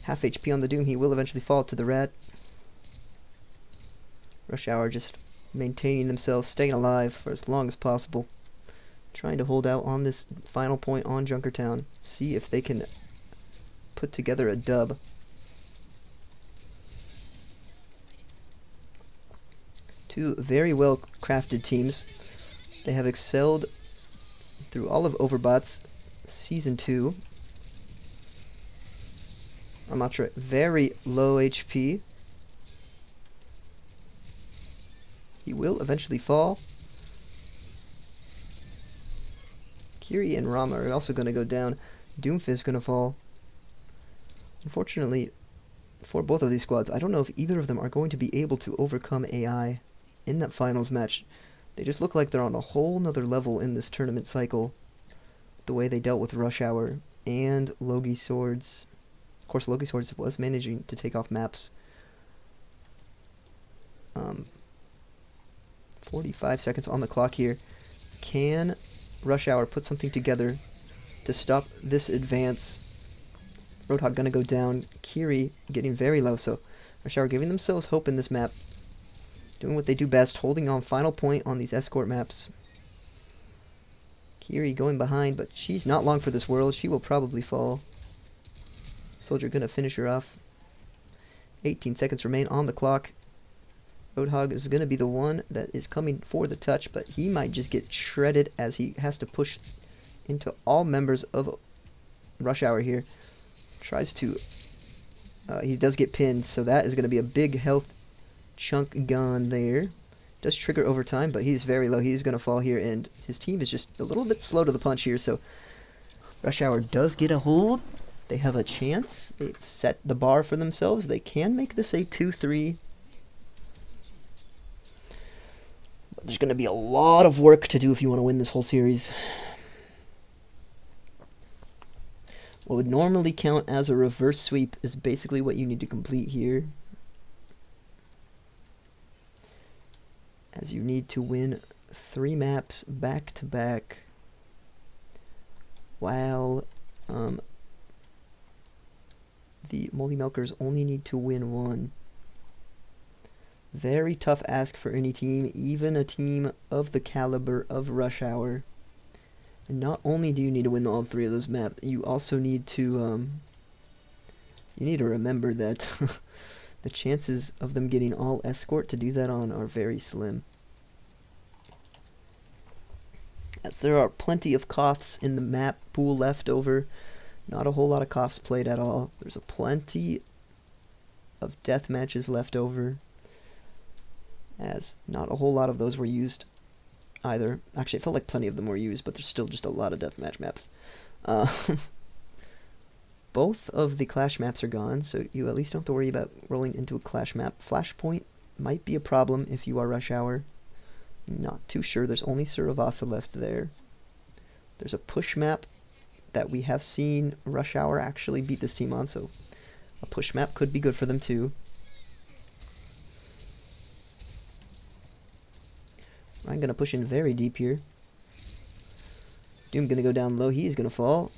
Half HP on the Doom, he will eventually fall to the Rat. Rush Hour just maintaining themselves, staying alive for as long as possible. Trying to hold out on this final point on Junkertown. See if they can put together a dub. Two very well crafted teams. They have excelled through all of Overbot's Season 2. Ramatra, very low HP. He will eventually fall. Kiri and Rama are also going to go down. Doomfist is going to fall. Unfortunately, for both of these squads. I don't know if either of them are going to be able to overcome AI in that finals match. They just look like they're on a whole nother level in this tournament cycle. The way they dealt with Rush Hour and Logi Swords. Of course, Logi Swords was managing to take off maps. 45 seconds on the clock here. Can Rush Hour put something together to stop this advance? Roadhog gonna go down. Kiri getting very low, so Rush Hour giving themselves hope in this map. Doing what they do best, holding on final point on these escort maps. Kiri going behind, but she's not long for this world. She will probably fall. Soldier gonna finish her off. 18 seconds remain on the clock. Roadhog is gonna be the one that is coming for the touch, but he might just get shredded as he has to push into all members of Rush Hour here. Tries to... he does get pinned, so that is gonna be a big health chunk gone there. Does trigger overtime, but he's very low. He's gonna fall here, and his team is just a little bit slow to the punch here, so Rush Hour does get a hold. They have a chance. They've set the bar for themselves. They can make this a 2-3. But there's going to be a lot of work to do if you want to win this whole series. What would normally count as a reverse sweep is basically what you need to complete here. As you need to win 3 maps back to back. While the Moldy Milkers only need to win 1. Very tough ask for any team, even a team of the caliber of Rush Hour. And not only do you need to win all 3 of those maps, you also need to remember that the chances of them getting all escort to do that on are very slim. As there are plenty of Koths in the map pool left over. Not a whole lot of Koths played at all. There's a plenty of death matches left over, as not a whole lot of those were used either. Actually, it felt like plenty of them were used, but there's still just a lot of deathmatch maps. Both of the Clash maps are gone, so you at least don't have to worry about rolling into a Clash map. Flashpoint might be a problem if you are Rush Hour. Not too sure. There's only Suravasa left there. There's a push map that we have seen Rush Hour actually beat this team on, so a push map could be good for them too. I'm going to push in very deep here. Doom going to go down low. He's going to fall.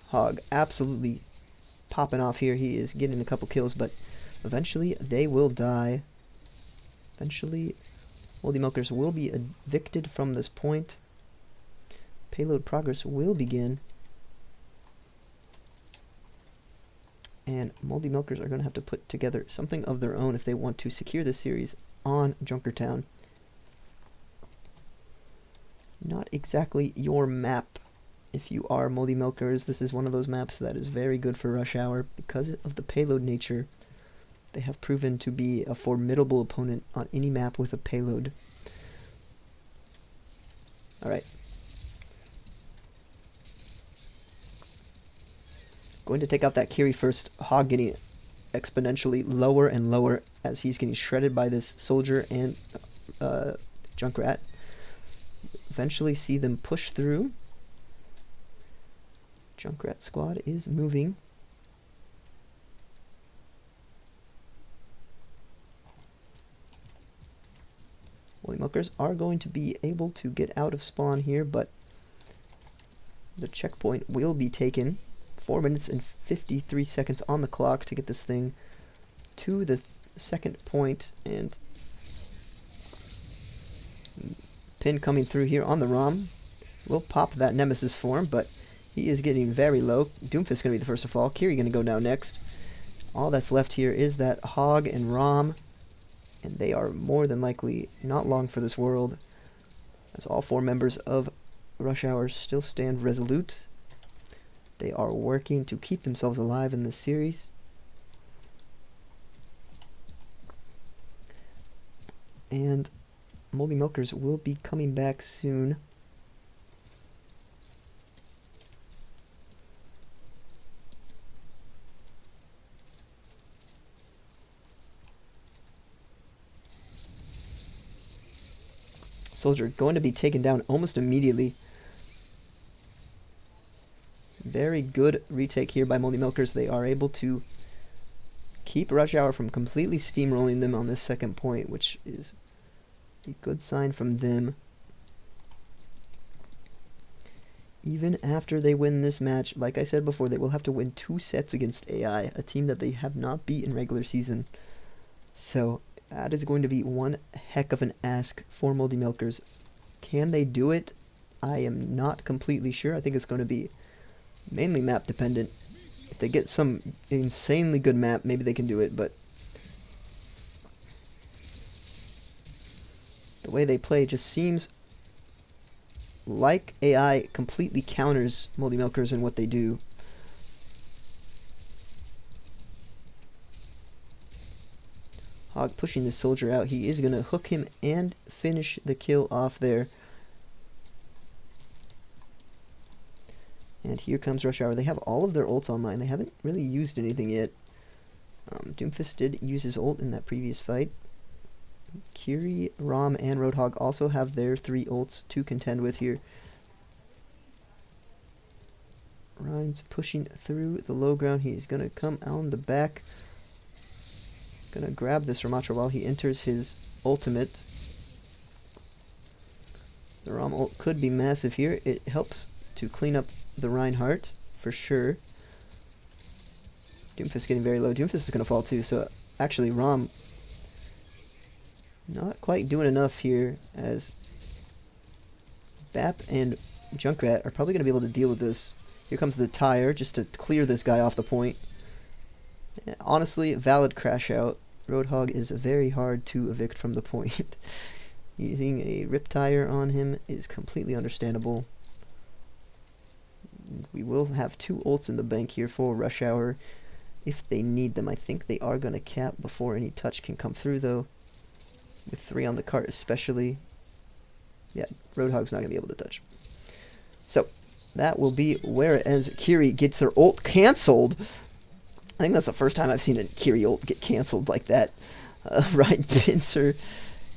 Hog absolutely popping off here. He is getting a couple kills, but eventually they will die. Eventually, Moldy Milkers will be evicted from this point. Payload progress will begin. And Moldy Milkers are going to have to put together something of their own if they want to secure this series on Junkertown. Not exactly your map if you are Moldy Milkers. This is one of those maps that is very good for Rush Hour because of the payload nature. They have proven to be a formidable opponent on any map with a payload. Alright. Going to take out that Kiri first. Hog getting exponentially lower and lower as he's getting shredded by this soldier and Junkrat. Eventually see them push through. Junkrat squad is moving. Moldy Milkers are going to be able to get out of spawn here, but the checkpoint will be taken. 4 minutes and 53 seconds on the clock to get this thing to the second point, and Pin coming through here on the ROM. We'll pop that Nemesis form, but he is getting very low. Doomfist going to be the first to fall. Kiri going to go down next. All that's left here is that Hog and ROM, and they are more than likely not long for this world, as all 4 members of Rush Hour still stand resolute. They are working to keep themselves alive in this series. And Moldy Milkers will be coming back soon. Soldier going to be taken down almost immediately. Very good retake here by Moldy Milkers. They are able to keep Rush Hour from completely steamrolling them on this second point, which is a good sign from them. Even after they win this match, like I said before, they will have to win 2 sets against AI, a team that they have not beat in regular season. So that is going to be one heck of an ask for Moldy Milkers. Can they do it? I am not completely sure. I think it's going to be mainly map dependent. If they get some insanely good map, maybe they can do it, but the way they play just seems like AI completely counters Moldy Milkers in what they do. Hog pushing the soldier out. He is going to hook him and finish the kill off there. And here comes Rush Hour. They have all of their ults online. They haven't really used anything yet. Doomfist did use his ult in that previous fight. Kiri, Rom, and Roadhog also have their 3 ults to contend with here. Ryan's pushing through the low ground. He's going to come on the back. Going to grab this Ramatra while he enters his ultimate. The Rom ult could be massive here. It helps to clean up the Reinhardt, for sure. Doomfist getting very low. Doomfist is going to fall too, so actually Rom not quite doing enough here, as Bap and Junkrat are probably going to be able to deal with this. Here comes the tire, just to clear this guy off the point. Honestly, valid crash out. Roadhog is very hard to evict from the point. Using a rip tire on him is completely understandable. We will have 2 ults in the bank here for Rush Hour if they need them. I think they are going to cap before any touch can come through, though. With 3 on the cart especially. Yeah, Roadhog's not going to be able to touch. So, that will be where it ends. Kiri gets her ult cancelled. I think that's the first time I've seen a Kiri ult get cancelled like that. Ryan Pincer.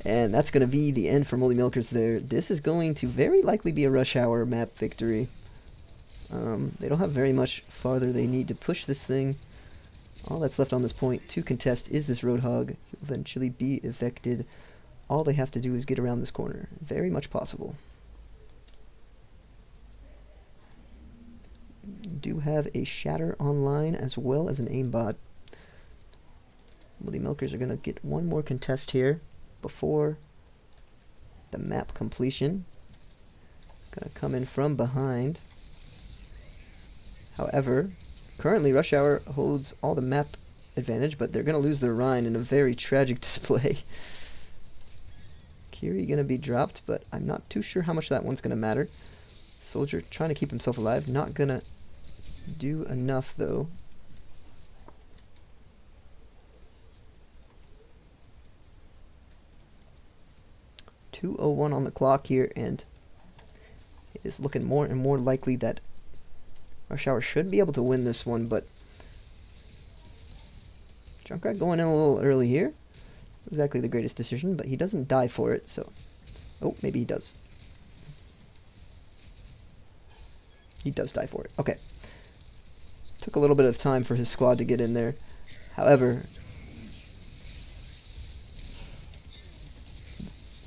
And that's going to be the end for Moldy Milkers there. This is going to very likely be a Rush Hour map victory. They don't have very much farther they need to push this thing. All that's left on this point to contest is this Roadhog. He'll eventually be evicted. All they have to do is get around this corner. Very much possible. Do have a Shatter online as well as an aimbot. Well, the Milkers are going to get one more contest here before the map completion. Going to come in from behind. However, currently Rush Hour holds all the map advantage, but they're going to lose their Rhine in a very tragic display. Kiri going to be dropped, but I'm not too sure how much that one's going to matter. Soldier trying to keep himself alive, not going to do enough though. .201 on the clock here, and it is looking more and more likely that Rush Hour should be able to win this one, but Junkrat going in a little early here. Exactly the greatest decision, but he doesn't die for it, so... Oh, maybe he does. He does die for it. Okay. Took a little bit of time for his squad to get in there. However,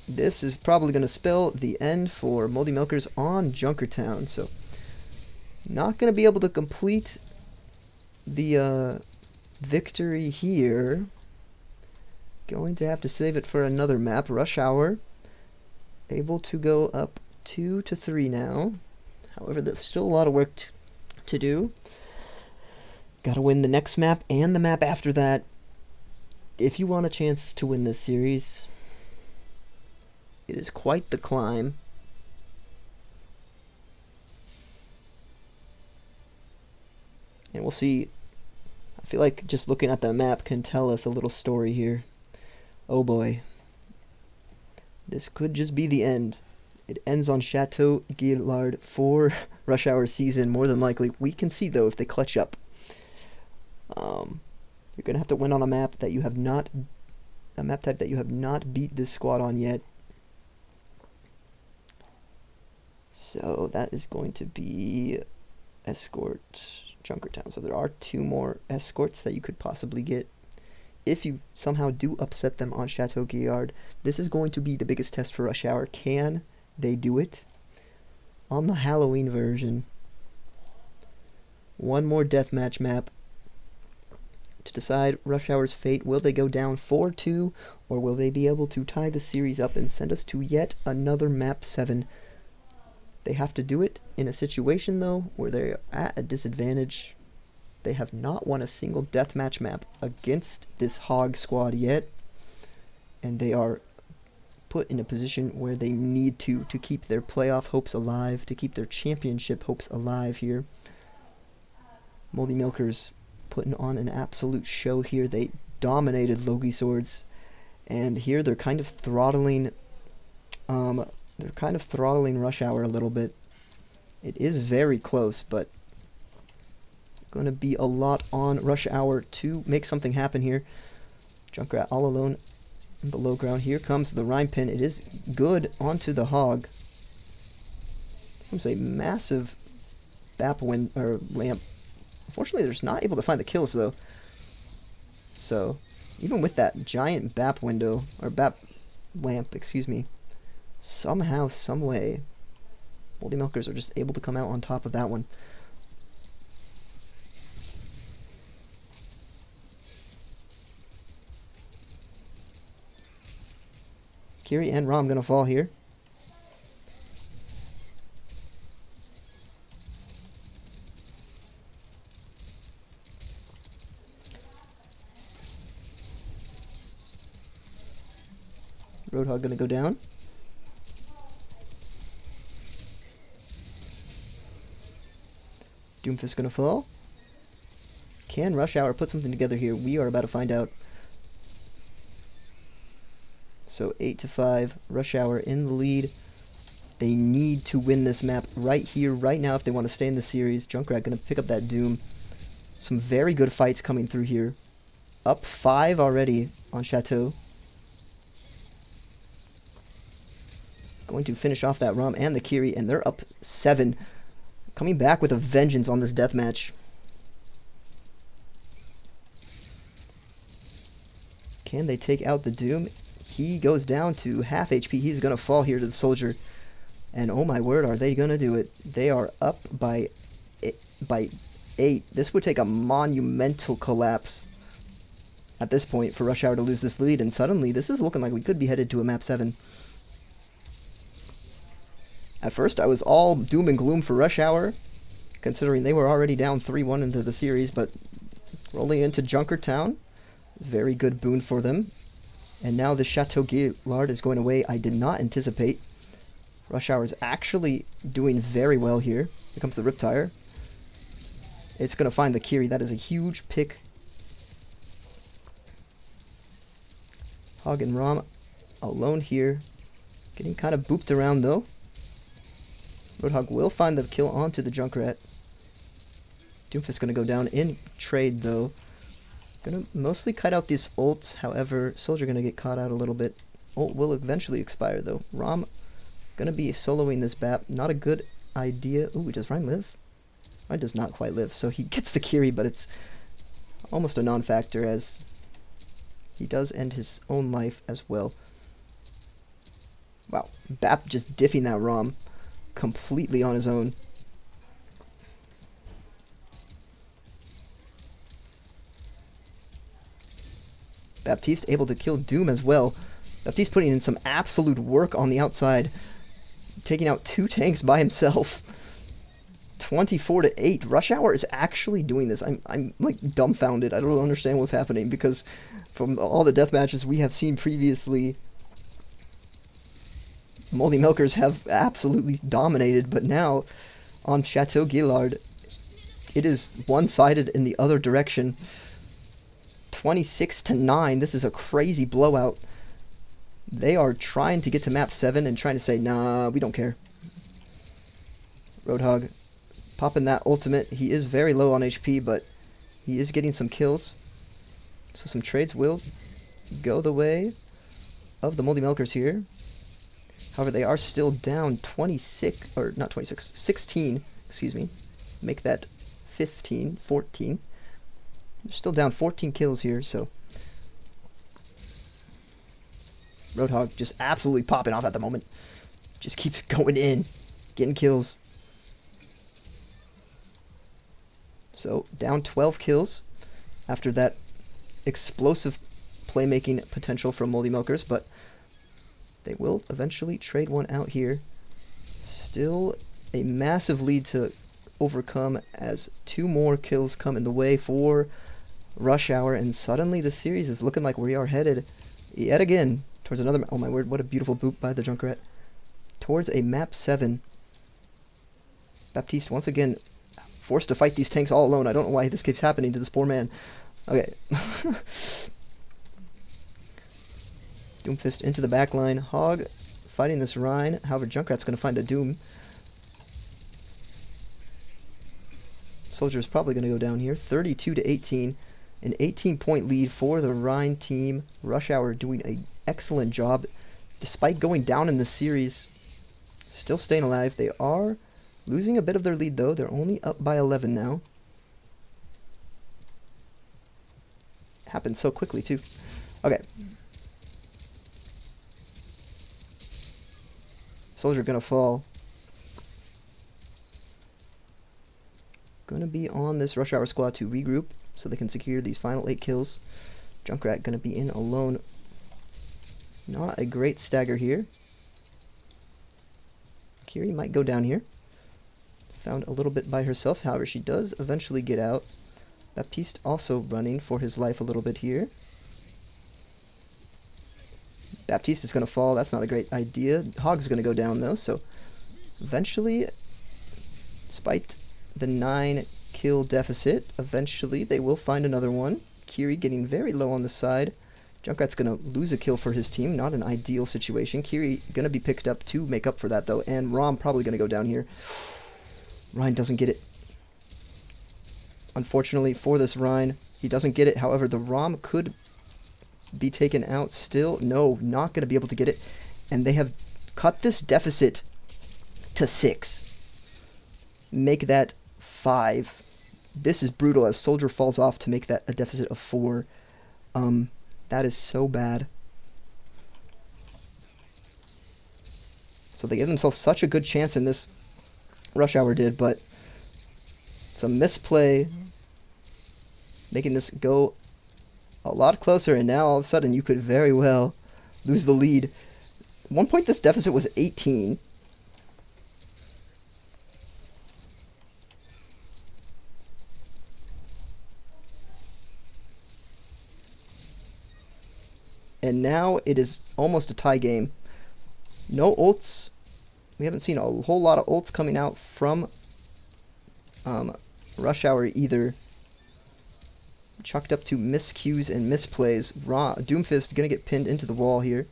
this is probably going to spell the end for Moldy Milkers on Junkertown, so not going to be able to complete the victory here. Going to have to save it for another map. Rush Hour able to go up 2-3 now. However, there's still a lot of work to do. Got to win the next map and the map after that if you want a chance to win this series. It is quite the climb. And we'll see. I feel like just looking at the map can tell us a little story here. Oh boy. This could just be the end. It ends on Chateau Guillard for Rush Hour season, more than likely. We can see, though, if they clutch up. You're going to have to win on a map that you have not... A map type that you have not beat this squad on yet. So that is going to be escort Junkertown. So there are 2 more escorts that you could possibly get. If you somehow do upset them on Chateau Gaillard, this is going to be the biggest test for Rush Hour. Can they do it? On the Halloween version, 1 more deathmatch map to decide Rush Hour's fate. Will they go down 4-2, or will they be able to tie the series up and send us to yet another map 7? They have to do it in a situation, though, where they're at a disadvantage. They have not won a single deathmatch map against this Hog squad yet, and they are put in a position where they need to keep their playoff hopes alive, to keep their championship hopes alive here. Moldy Milkers putting on an absolute show here. They dominated Logie Swords, and here they're kind of throttling Rush Hour a little bit. It is very close, but going to be a lot on Rush Hour to make something happen here. Junkrat all alone in the low ground. Here comes the Rhyme Pin. It is good onto the Hog. Comes a massive lamp. Unfortunately, they're not able to find the kills, though. So, even with that giant BAP window, or BAP lamp, excuse me, somehow, some way, Moldy Milkers are just able to come out on top of that one. Kiri and Rom gonna fall here. Roadhog gonna go down. Doomfist gonna fall. Can Rush Hour put something together here? We are about to find out. So 8-5, Rush Hour in the lead. They need to win this map right here, right now, if they want to stay in the series. Junkrat gonna pick up that Doom. Some very good fights coming through here. Up 5 already on Chateau. Going to finish off that Rom and the Kiri, and they're up 7. Coming back with a vengeance on this deathmatch. Can they take out the Doom? He goes down to half HP. He's going to fall here to the Soldier. And oh my word, are they going to do it? They are up by 8. This would take a monumental collapse at this point for Rush Hour to lose this lead. And suddenly, this is looking like we could be headed to a map 7. At first, I was all doom and gloom for Rush Hour, considering they were already down 3-1 into the series, but rolling into Junkertown is a very good boon for them. And now the Chateau Gaillard is going away. I did not anticipate. Rush Hour is actually doing very well here. Here comes the Riptire. It's going to find the Kiri. That is a huge pick. Hog and Rom alone here. Getting kind of booped around, though. Roadhog will find the kill onto the Junkrat. Doomfist going to go down in trade, though. Going to mostly cut out this ult. However, Soldier going to get caught out a little bit. Ult will eventually expire, though. Rom going to be soloing this BAP. Not a good idea. Ooh, does Rhyme live? Rhyme does not quite live. So he gets the Kiri, but it's almost a non-factor as he does end his own life as well. Wow. BAP just diffing that Rom completely on his own. Baptiste able to kill Doom as well. Baptiste putting in some absolute work on the outside, taking out 2 tanks by himself. 24-8. Rush Hour is actually doing this. I'm like dumbfounded. I don't understand what's happening, because from all the death matches we have seen previously, Moldy Milkers have absolutely dominated, but now on Chateau Gaillard, it is one-sided in the other direction. 26-9. This is a crazy blowout. They are trying to get to map 7 and trying to say, nah, we don't care. Roadhog popping that ultimate. He is very low on HP, but he is getting some kills. So some trades will go the way of the Moldy Milkers here. However, they are still down 26, or not 26, 16, excuse me. Make that 15, 14. They're still down 14 kills here, so Roadhog just absolutely popping off at the moment. Just keeps going in, getting kills. So down 12 kills after that explosive playmaking potential from Moldy Milkers, but they will eventually trade one out here. Still a massive lead to overcome as 2 more kills come in the way for Rush Hour, and suddenly the series is looking like we are headed yet again towards another. Oh my word, what a beautiful boop by the Junkrat. Towards a map 7. Baptiste once again forced to fight these tanks all alone. I don't know why this keeps happening to this poor man. Okay. Doomfist into the back line. Hog fighting this Rhine. However, Junkrat's going to find the Doom. Soldier's probably going to go down here. 32 to 18. An 18-point lead for the Rhine team. Rush Hour doing an excellent job. Despite going down in the series, still staying alive. They are losing a bit of their lead, though. They're only up by 11 now. Happened so quickly, too. Okay. Soldier gonna fall. Gonna be on this Rush Hour squad to regroup so they can secure these final 8 kills. Junkrat gonna be in alone. Not a great stagger here. Kiri might go down here. Found a little bit by herself, however she does eventually get out. Baptiste also running for his life a little bit here. Baptiste is going to fall. That's not a great idea. Hog's going to go down, though, so eventually, despite the 9 kill deficit, eventually they will find another one. Kiri getting very low on the side. Junkrat's going to lose a kill for his team. Not an ideal situation. Kiri going to be picked up to make up for that, though, and Rom probably going to go down here. Ryan doesn't get it. Unfortunately for this Rhine, he doesn't get it. However, the Rom could be taken out still. No, not going to be able to get it. And they have cut this deficit to 6. Make that 5. This is brutal as Soldier falls off to make that a deficit of 4. That is so bad. So they gave themselves such a good chance in this. Rush Hour did, but some misplay, making this go a lot closer, and now all of a sudden you could very well lose the lead. At one point this deficit was 18. And now it is almost a tie game. No ults. We haven't seen a whole lot of ults coming out from Rush Hour either. Chalked up to miscues and misplays. Doomfist gonna get pinned into the wall here.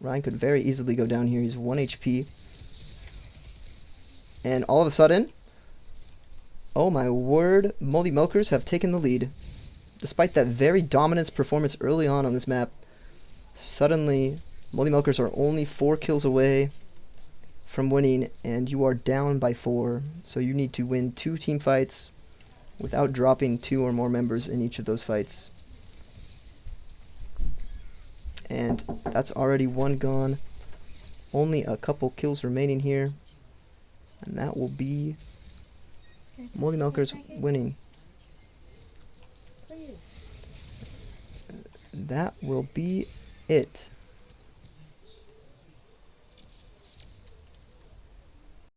Ryan could very easily go down here. He's 1 HP. And all of a sudden, oh my word, Moldy Milkers have taken the lead. Despite that very dominant performance early on this map, suddenly Moldy Milkers are only 4 kills away from winning, and you are down by 4. So you need to win 2 team fights without dropping 2 or more members in each of those fights. And that's already 1 gone. Only a couple kills remaining here. And that will be Moldy Milkers winning. That will be it.